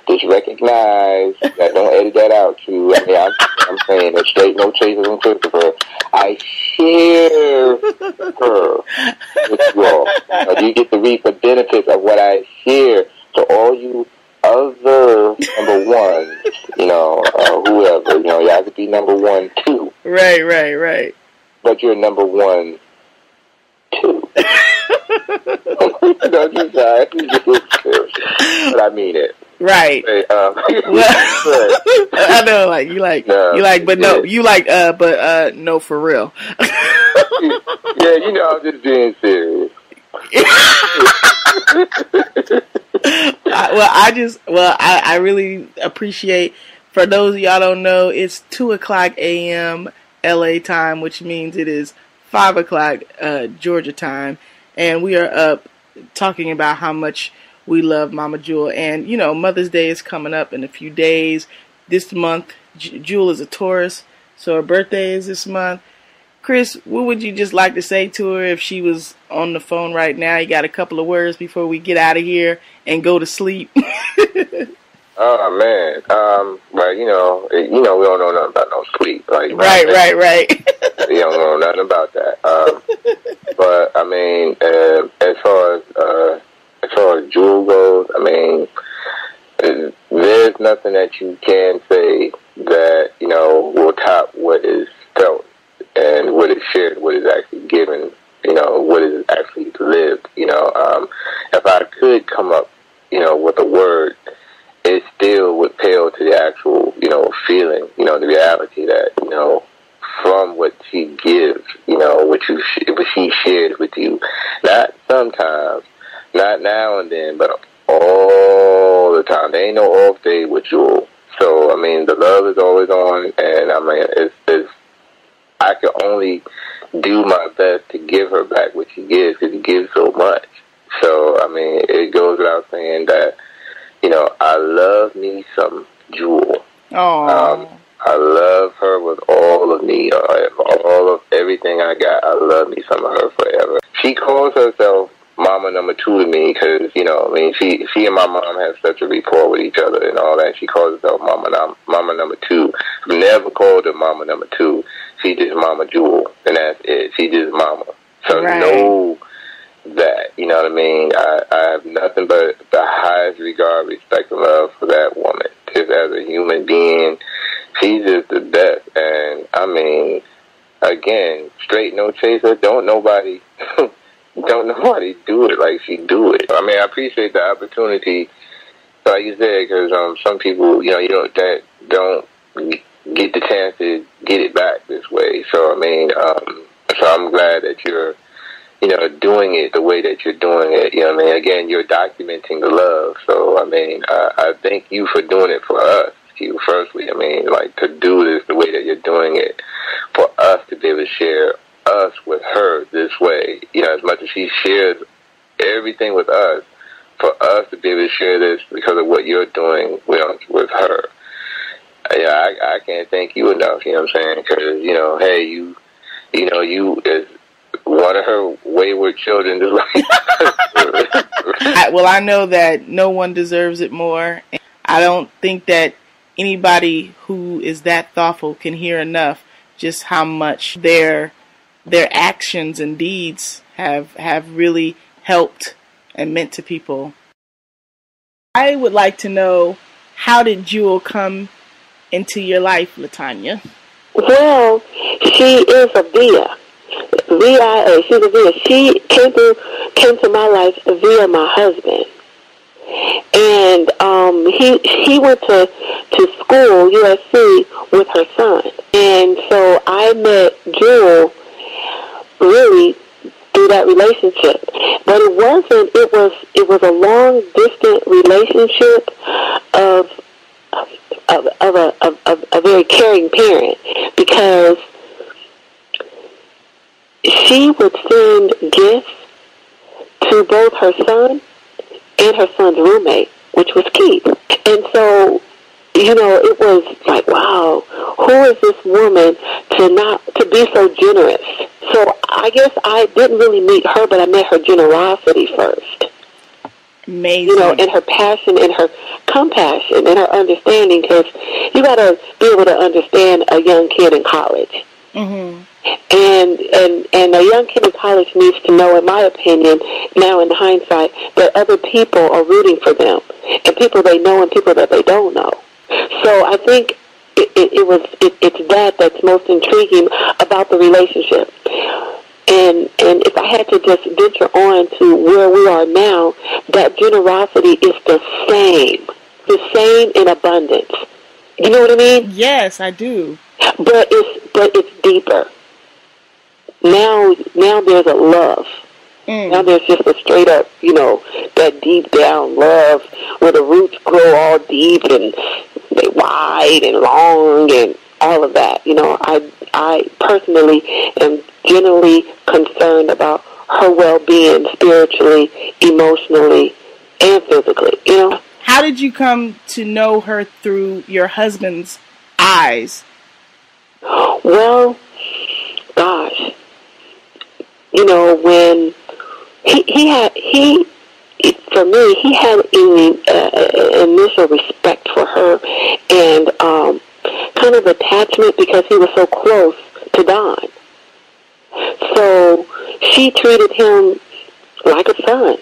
Just recognize that. Don't edit that out too. I mean, I'm saying that straight, no chasers and Christopher. I share her with you all. You get to reap the benefits of what I share. So all you other number one, whoever, y'all could be number one too. Right. But you're number one too. Just but I mean it. Right. Hey, well, I know, like no, for real. Yeah, I'm just being serious. I really appreciate. For those of y'all don't know, it's 2:00 a.m. LA time, which means it is 5:00 Georgia time, and we are up talking about how much we love Mama Jewell. And Mother's Day is coming up in a few days. This month, Jewell is a Taurus, so her birthday is this month. Chris, what would you just like to say to her if she was on the phone right now? You got a couple of words before we get out of here and go to sleep. Oh man, well, we don't know nothing about no sleep. Like, right. We don't know nothing about that. But I mean, as far as Jewell goes, I mean, there's nothing that you can say that will top what is felt and what is shared, what is actually given, what is actually lived. If I could come up, with a word, it still would pale to the actual, feeling, the reality that, from what she gives, what she shares with you, not sometimes, not now and then, but all the time. There ain't no off day with Jewell. So, I mean, the love is always on, and I mean, I can only do my best to give her back what she gives, because she gives so much. So, I mean, it goes without saying that, I love me some Jewell. Oh. I love her with all of me, all of everything I got. I love me some of her forever. She calls herself Mama number two to me because, she and my mom have such a rapport with each other and all that. She calls herself Mama number two. I've never called her Mama number two. She just Mama Jewell, and that's it. She just Mama. So know that, you know what I mean? I have nothing but the highest regard, respect, and love for that woman. Just as a human being, she's just the best. And, I mean, again, straight no chaser, don't nobody do it like she do it. I mean, I appreciate the opportunity, like you said, because some people, that don't get the chance to get it back this way. So, I mean, so I'm glad that you're, doing it the way that you're doing it. I mean, again, you're documenting the love. So, I mean, I thank you for doing it for us. You firstly, I mean, like, to do this the way that you're doing it, for us to be able to share us with her this way, as much as she shares everything with us, for us to be able to share this because of what you're doing with her. Yeah, I can't thank you enough, you know what I'm saying? Because, hey, you as one of her wayward children. I know that no one deserves it more. I don't think that anybody who is that thoughtful can hear enough just how much their actions and deeds have really helped and meant to people. I would like to know, how did Jewell come into your life, LaTanya? Well, she is a VIA. VIA. She's a VIA. She came to my life via my husband. And he went to school, USC, with her son. And so I met Jewell really through that relationship. But it wasn't, it was a long distance relationship of a very caring parent, because she would send gifts to both her son and her son's roommate, which was Keith. And so, it was like, wow, who is this woman to be so generous? So I guess I didn't really meet her, but I met her generosity first. Amazing. And her passion and her compassion and her understanding, because you got to be able to understand a young kid in college. Mm-hmm. And a young kid in college needs to know, in my opinion, now in hindsight, that other people are rooting for them, and people they know and people that they don't know. So I think it's that's most intriguing about the relationship. And if I had to just venture on to where we are now, that generosity is the same in abundance. You know what I mean? Yes, I do. But it's deeper. Now there's a love. Now there's just a straight up, that deep down love where the roots grow all deep and they wide and long and all of that. I personally am generally concerned about her well-being spiritually, emotionally, and physically, How did you come to know her through your husband's eyes? Well, gosh, when for me, he had an initial respect for her and kind of attachment because he was so close to Don. So she treated him like a son.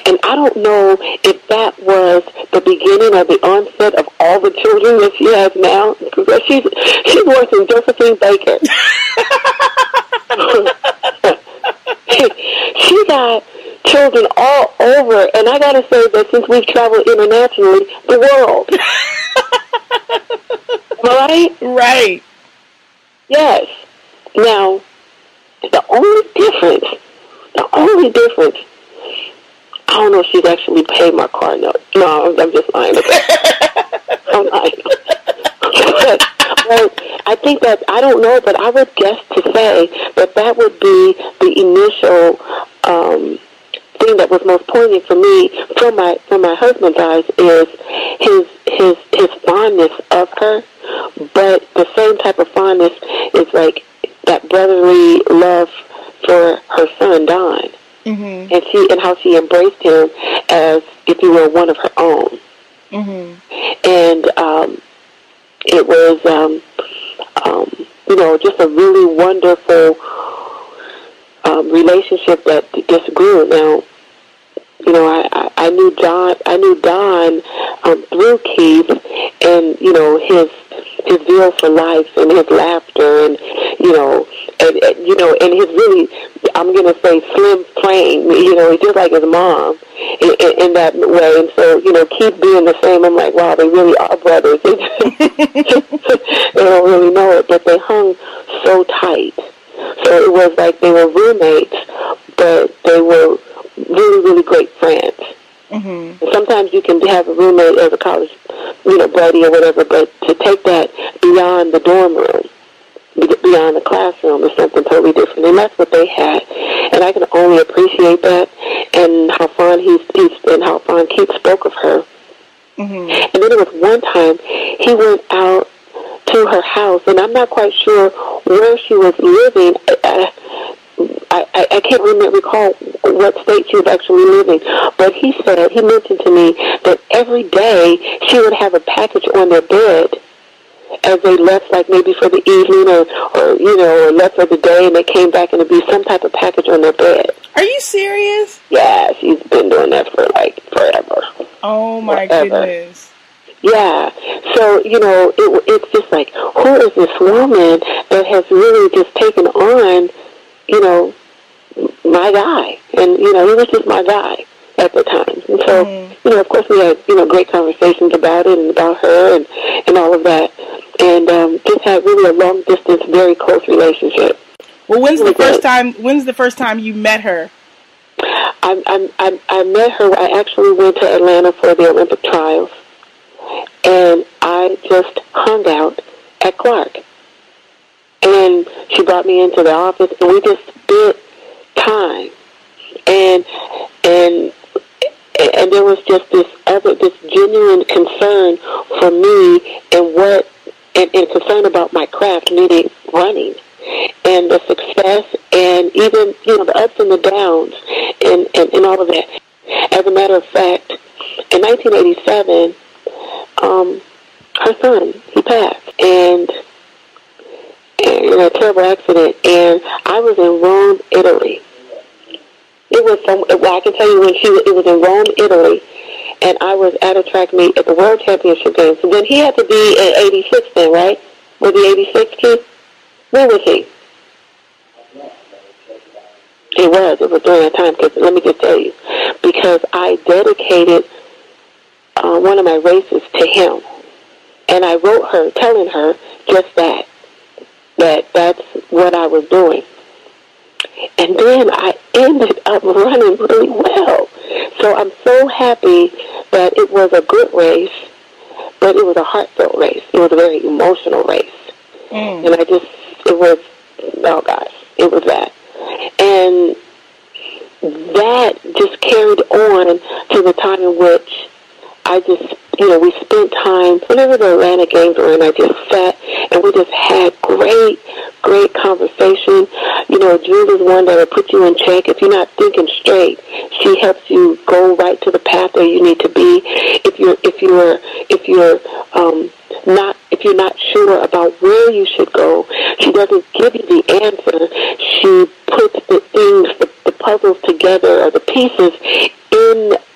And I don't know if that was the beginning of the onset of all the children that she has now, because she's worse than Josephine Baker. She got children all over, and I gotta say that since we've traveled internationally, the world. Am I right? Right. Yes. Now, the only difference, I don't know if she's actually paid my car note. No, I'm just lying. I'm lying. But I think that, I don't know, but I would guess to say that would be the initial thing that was most poignant for me from my husband's eyes is his fondness of her, but the same type of fondness is like that brotherly love for her son Don. Mm-hmm. And how she embraced him as if he were one of her own. Mm-hmm. And it was just a really wonderful relationship that just grew. Now, I knew Don through Keith, and his zeal for life and his laughter, and and his really, I'm gonna say, slim frame. He's just like his mom in that way. And so Keith being the same, I'm like, wow, they really are brothers. They don't really know it, but they hung so tight. So it was like they were roommates, but they were really, really great friends. Mm-hmm. Sometimes you can have a roommate as a college, buddy or whatever, but to take that beyond the dorm room, beyond the classroom, is something totally different. And that's what they had. And I can only appreciate that, and how fond and how fond Keith spoke of her. Mm-hmm. And then there was one time he went out to her house, and I'm not quite sure where she was living. I can't recall what state she was actually living, but he mentioned to me that every day she would have a package on their bed as they left, like maybe for the evening or left for the day, and they came back and it'd be some type of package on their bed. Are you serious? Yeah, she's been doing that for like forever. Oh my goodness. Yeah, so, it's just like, who is this woman that has really just taken on, my guy? And, he was just my guy at the time. And so, of course we had, great conversations about it and about her and all of that. And just had really a long-distance, very close relationship. Well, when's the first time you met her? I met her, I actually went to Atlanta for the Olympic trials. And I just hung out at Clark. And she brought me into the office, and we just spent time. And there was just this genuine concern for me and concern about my craft, meaning running, and the success, and even, the ups and the downs, and all of that. As a matter of fact, in 1987, her son, he passed, and in a terrible accident, and I was in Rome, Italy. It was well, I can tell you it was in Rome, Italy, and I was at a track meet at the World Championship Games. So then he had to be in 86 then, right? Was he 86, Keith? Where was he? It was during that time, because let me just tell you, because I dedicated one of my races to him, and I wrote her, telling her just that's what I was doing. And then I ended up running really well. So I'm so happy that it was a good race, but it was a heartfelt race. It was a very emotional race. And it was that. And that just carried on to the time in which I just, we spent time, whenever the Atlanta games were in, I just sat and we just had great conversation. Jewell is one that will put you in check. If you're not thinking straight, she helps you go right to the path where you need to be. If you're not sure about where you should go, she doesn't give you the answer. She puts the things, the puzzles together, or the pieces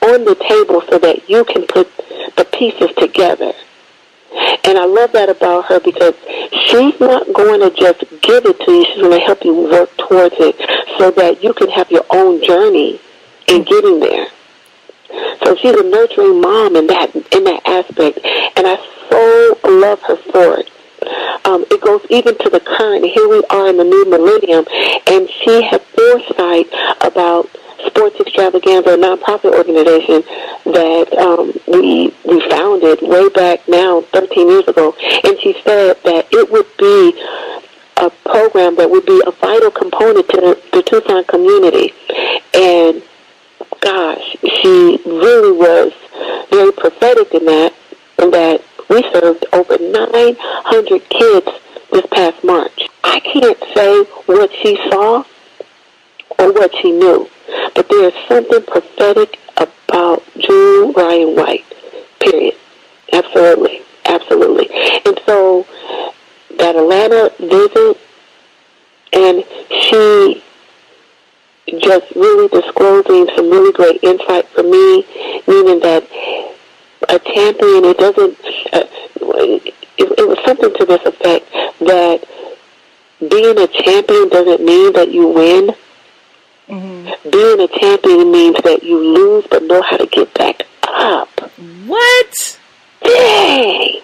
on the table so that you can put the pieces together. And I love that about her, because she's not going to just give it to you. She's going to help you work towards it so that you can have your own journey in getting there. So she's a nurturing mom in that aspect, and I so love her for it. It goes even to the current. Here we are in the new millennium, and she had foresight about Sports Extravaganza, a nonprofit organization that we founded way back now, 13 years ago. And she said that it would be a program that would be a vital component to the Tucson community. And gosh, she really was very prophetic in that, we served over 900 kids this past March. I can't say what she saw or what she knew, but there is something prophetic about Jewell Ryan White, period. Absolutely. Absolutely. And so that Atlanta visit, and she just really disclosing some really great insight for me, meaning that a champion, it doesn't, it was something to this effect, that being a champion doesn't mean that you win. Mm-hmm. Being a champion means that you lose but know how to get back up. What? Dang.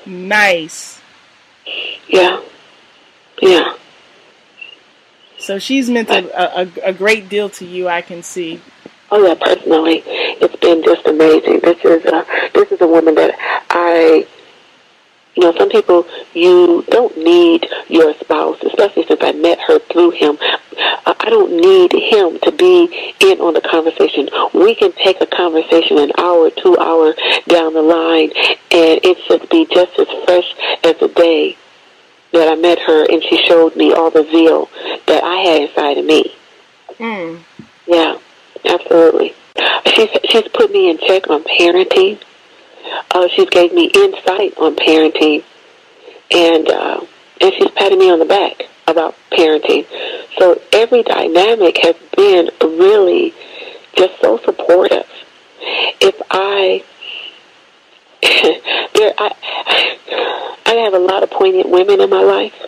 Nice. Yeah. So she's meant a great deal to you, I can see. Oh yeah, personally, it's been just amazing. This is a woman that some people, you don't need your spouse, especially since I met her through him. I don't need him to be in on the conversation. We can take a conversation an hour, 2 hours down the line, and it should be just as fresh as the day that I met her, and she showed me all the zeal that I had inside of me. Yeah, absolutely. She's put me in check on parenting. She's gave me insight on parenting, and she's patting me on the back about parenting. So every dynamic has been really just so supportive. If I have a lot of poignant women in my life,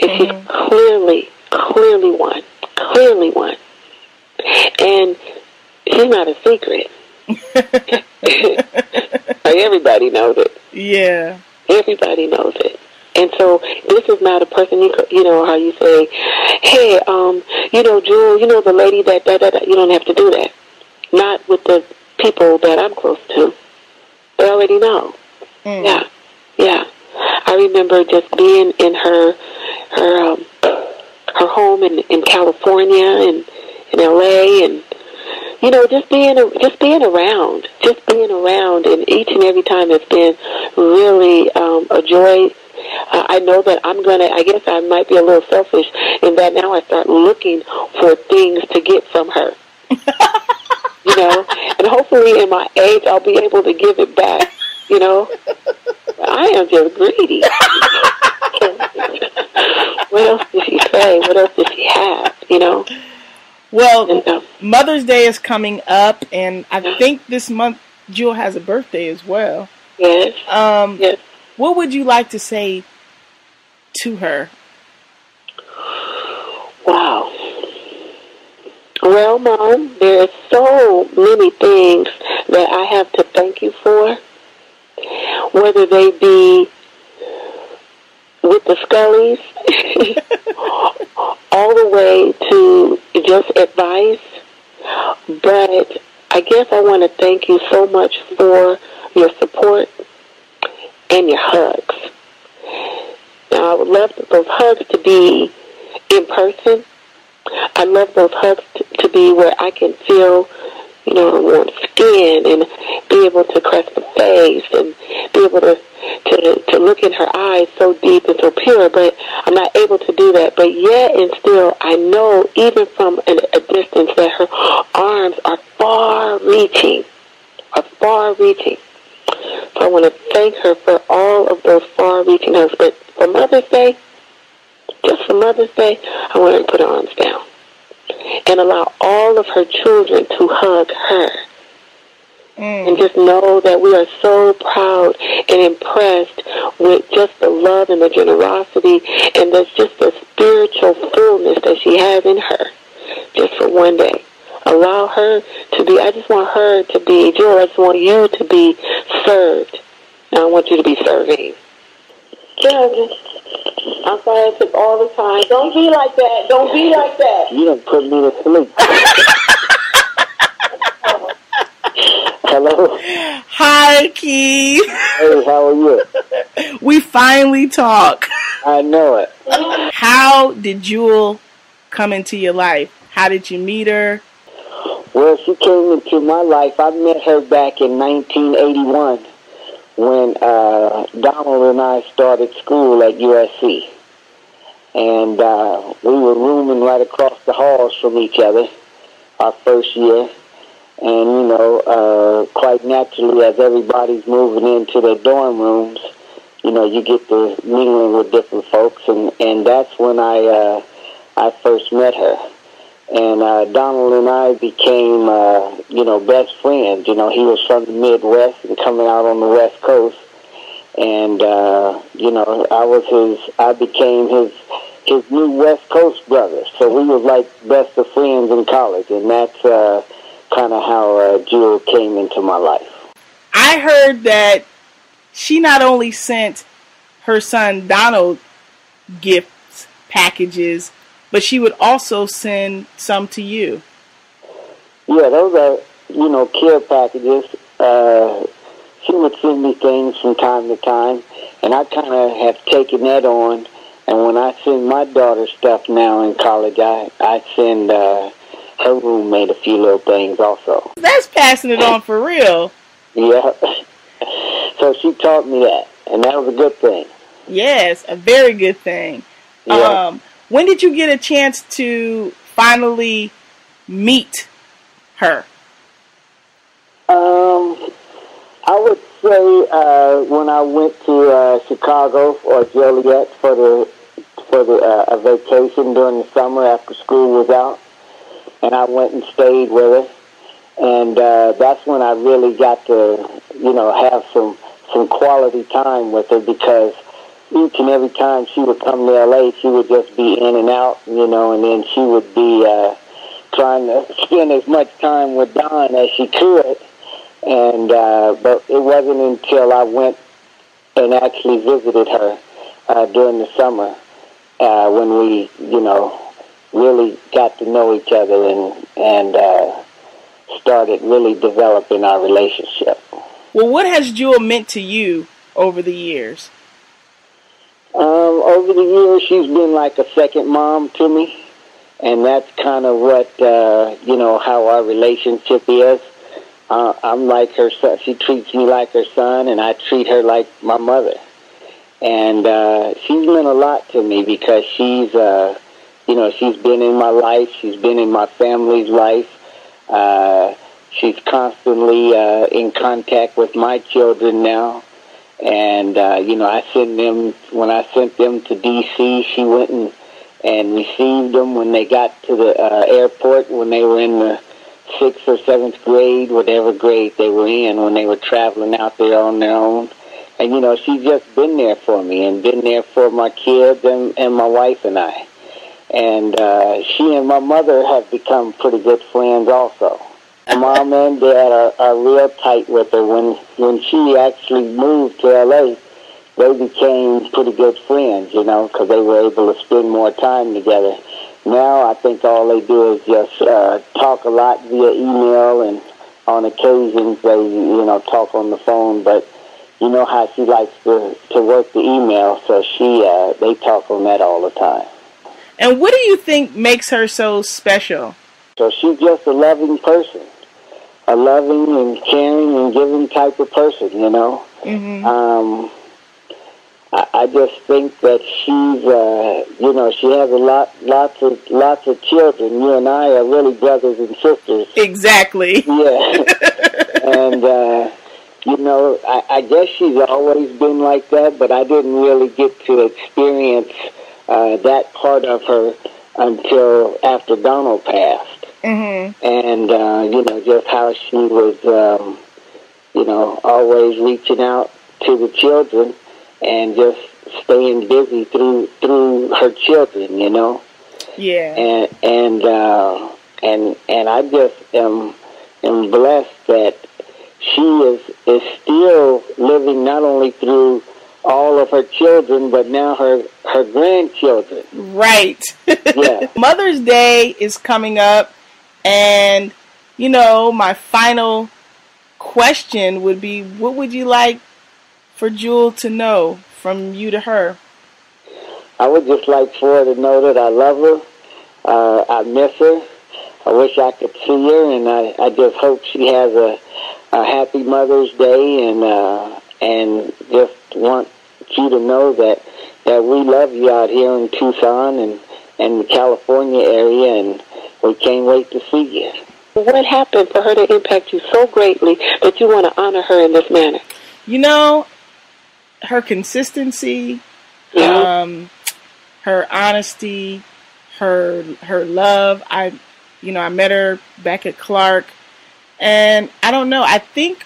and she's clearly one. And she's not a secret. Everybody knows it. Yeah. Everybody knows it. And so this is not a person, you know how you say, hey, Jewell, the lady that. You don't have to do that. Not with the people that I'm close to. They already know. Yeah. I remember just being in her home in California and in LA, and just being around, and each and every time it's been really a joy. I know that I guess I might be a little selfish in that now I start looking for things to get from her. And hopefully in my age I'll be able to give it back, I am just greedy. say? What else does she have, you know? Well, Mother's Day is coming up, and I think this month Jewell has a birthday as well. Yes. Yes. What would you like to say to her? Wow. Well, Mom, there are so many things that I have to thank you for, whether they be with the Scullys, all the way to just advice. But I guess I want to thank you so much for your support and your hugs. Now, I would love those hugs to be in person. I love those hugs to be where I can feel, you know, warm skin and be able to caress the face and be able to look in her eyes so deep and so pure, but I'm not able to do that. But yet and still, I know even from a distance that her arms are far-reaching, So I want to thank her for all of those far-reaching hugs. But for Mother's Day, just for Mother's Day, I want her to put her arms down and allow all of her children to hug her. And just know that we are so proud and impressed with just the love and the generosity and just the spiritual fullness that she has in her just for one day. Allow her to be, I just want her to be, Jewell, I just want you to be served. And I want you to be serving. Children, I'm sorry I took all the time. Don't be like that. Don't be like that. You done put me to sleep. Hello? Hi, Keith. Hey, how are you? We finally talk. I know it. How did Jewell come into your life? How did you meet her? Well, she came into my life. I met her back in 1981 when Donald and I started school at USC. And we were rooming right across the halls from each other our first year. And, you know, quite naturally, as everybody's moving into their dorm rooms, you know, you get to mingling with different folks. And that's when I first met her. And Donald and I became, you know, best friends. You know, he was from the Midwest and coming out on the West Coast. And, you know, I became his new West Coast brother. So we was like best of friends in college. And that's kind of how Jewell came into my life. I heard that she not only sent her son Donald gifts, packages, but she would also send some to you. Yeah, those are, you know, care packages. She would send me things from time to time, and I kind of have taken that on. And when I send my daughter stuff now in college, I send her roommate a few little things also. That's passing it on for real. Yeah. So she taught me that, and that was a good thing. Yes, a very good thing. Yeah. When did you get a chance to finally meet her? I would say when I went to Chicago or Joliet for a vacation during the summer after school was out, and I went and stayed with her, and that's when I really got to, you know, have some quality time with her, because each and every time she would come to L.A., she would just be in and out, you know, and then she would be trying to spend as much time with Don as she could. And but it wasn't until I went and actually visited her during the summer when we, you know, really got to know each other and started really developing our relationship. Well, what has Jewell meant to you over the years? Over the years, she's been like a second mom to me, and that's kind of what, you know, how our relationship is. I'm like her son. She treats me like her son, and I treat her like my mother. And she's meant a lot to me because she's, you know, she's been in my life. She's been in my family's life. She's constantly in contact with my children now. And, you know, when I sent them to D.C., she went and received them when they got to the airport when they were in the 6th or 7th grade, whatever grade they were in, when they were traveling out there on their own. And, you know, she's just been there for me and been there for my kids and my wife and I. And she and my mother have become pretty good friends also. Mom and Dad are real tight with her. When she actually moved to L.A., they became pretty good friends, you know, because they were able to spend more time together. Now I think all they do is just talk a lot via email, and on occasions they, you know, talk on the phone. But you know how she likes to work the email, so they talk on that all the time. And what do you think makes her so special? So she's just a loving person, a loving and caring and giving type of person, you know. Mm-hmm. I just think that she's, you know, she has lots of children. You and I are really brothers and sisters. Exactly. Yeah. And, you know, I guess she's always been like that, but I didn't really get to experience that part of her until after Donald passed. Mm-hmm. And, you know, just how she was, you know, always reaching out to the children and just staying busy through her children, you know. Yeah. And I just am blessed that she is still living not only through all of her children, but now her grandchildren. Right. Yeah. Mother's Day is coming up, and, you know, my final question would be, what would you like for Jewell to know from you to her? I would just like for her to know that I love her. I miss her. I wish I could see her, and I just hope she has a happy Mother's Day, and just want you to know that we love you out here in Tucson and the California area, and we can't wait to see you. What happened for her to impact you so greatly that you want to honor her in this manner? You know, her consistency, her honesty, her love. I met her back at Clark, and I don't know. I think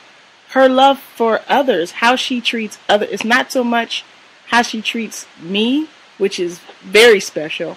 her love for others, how she treats others, it's not so much how she treats me, which is very special,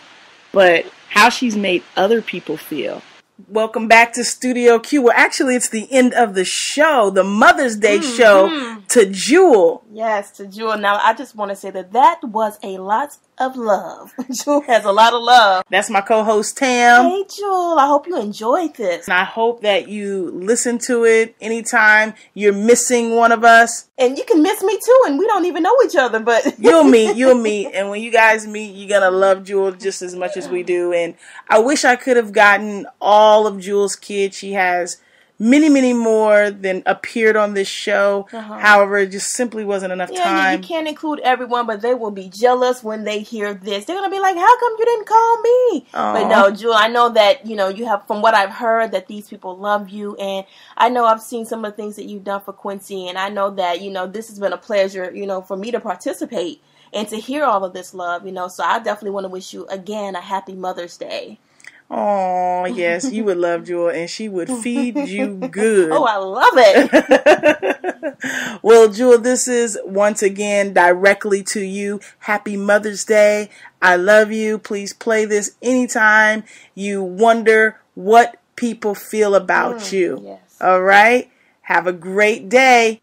but how she's made other people feel. Welcome back to Studio Q. Well, actually, it's the end of the show, the Mother's Day show, to Jewell. Yes, to Jewell. Now, I just want to say that was a lot of love. Jewell has a lot of love. That's my co-host, Tam. Hey, Jewell. I hope you enjoyed this. And I hope that you listen to it anytime you're missing one of us. And you can miss me, too, and we don't even know each other, but... You'll meet. And when you guys meet, you're going to love Jewell just as much as we do. And I wish I could have gotten all of Jewell's kids. She has many, many more than appeared on this show. However, it just simply wasn't enough time. You can't include everyone, but they will be jealous when they hear this. They're going to be like, how come you didn't call me? Aww. But no, Jewell, I know that, you have, from what I've heard, that these people love you. And I know I've seen some of the things that you've done for Quencie. And I know that, this has been a pleasure, for me to participate and to hear all of this love, So I definitely want to wish you, again, a happy Mother's Day. Oh, yes, you would love Jewell, and she would feed you good. Oh, I love it. Well, Jewell, this is, once again, directly to you. Happy Mother's Day. I love you. Please play this anytime you wonder what people feel about you. Yes. All right? Have a great day.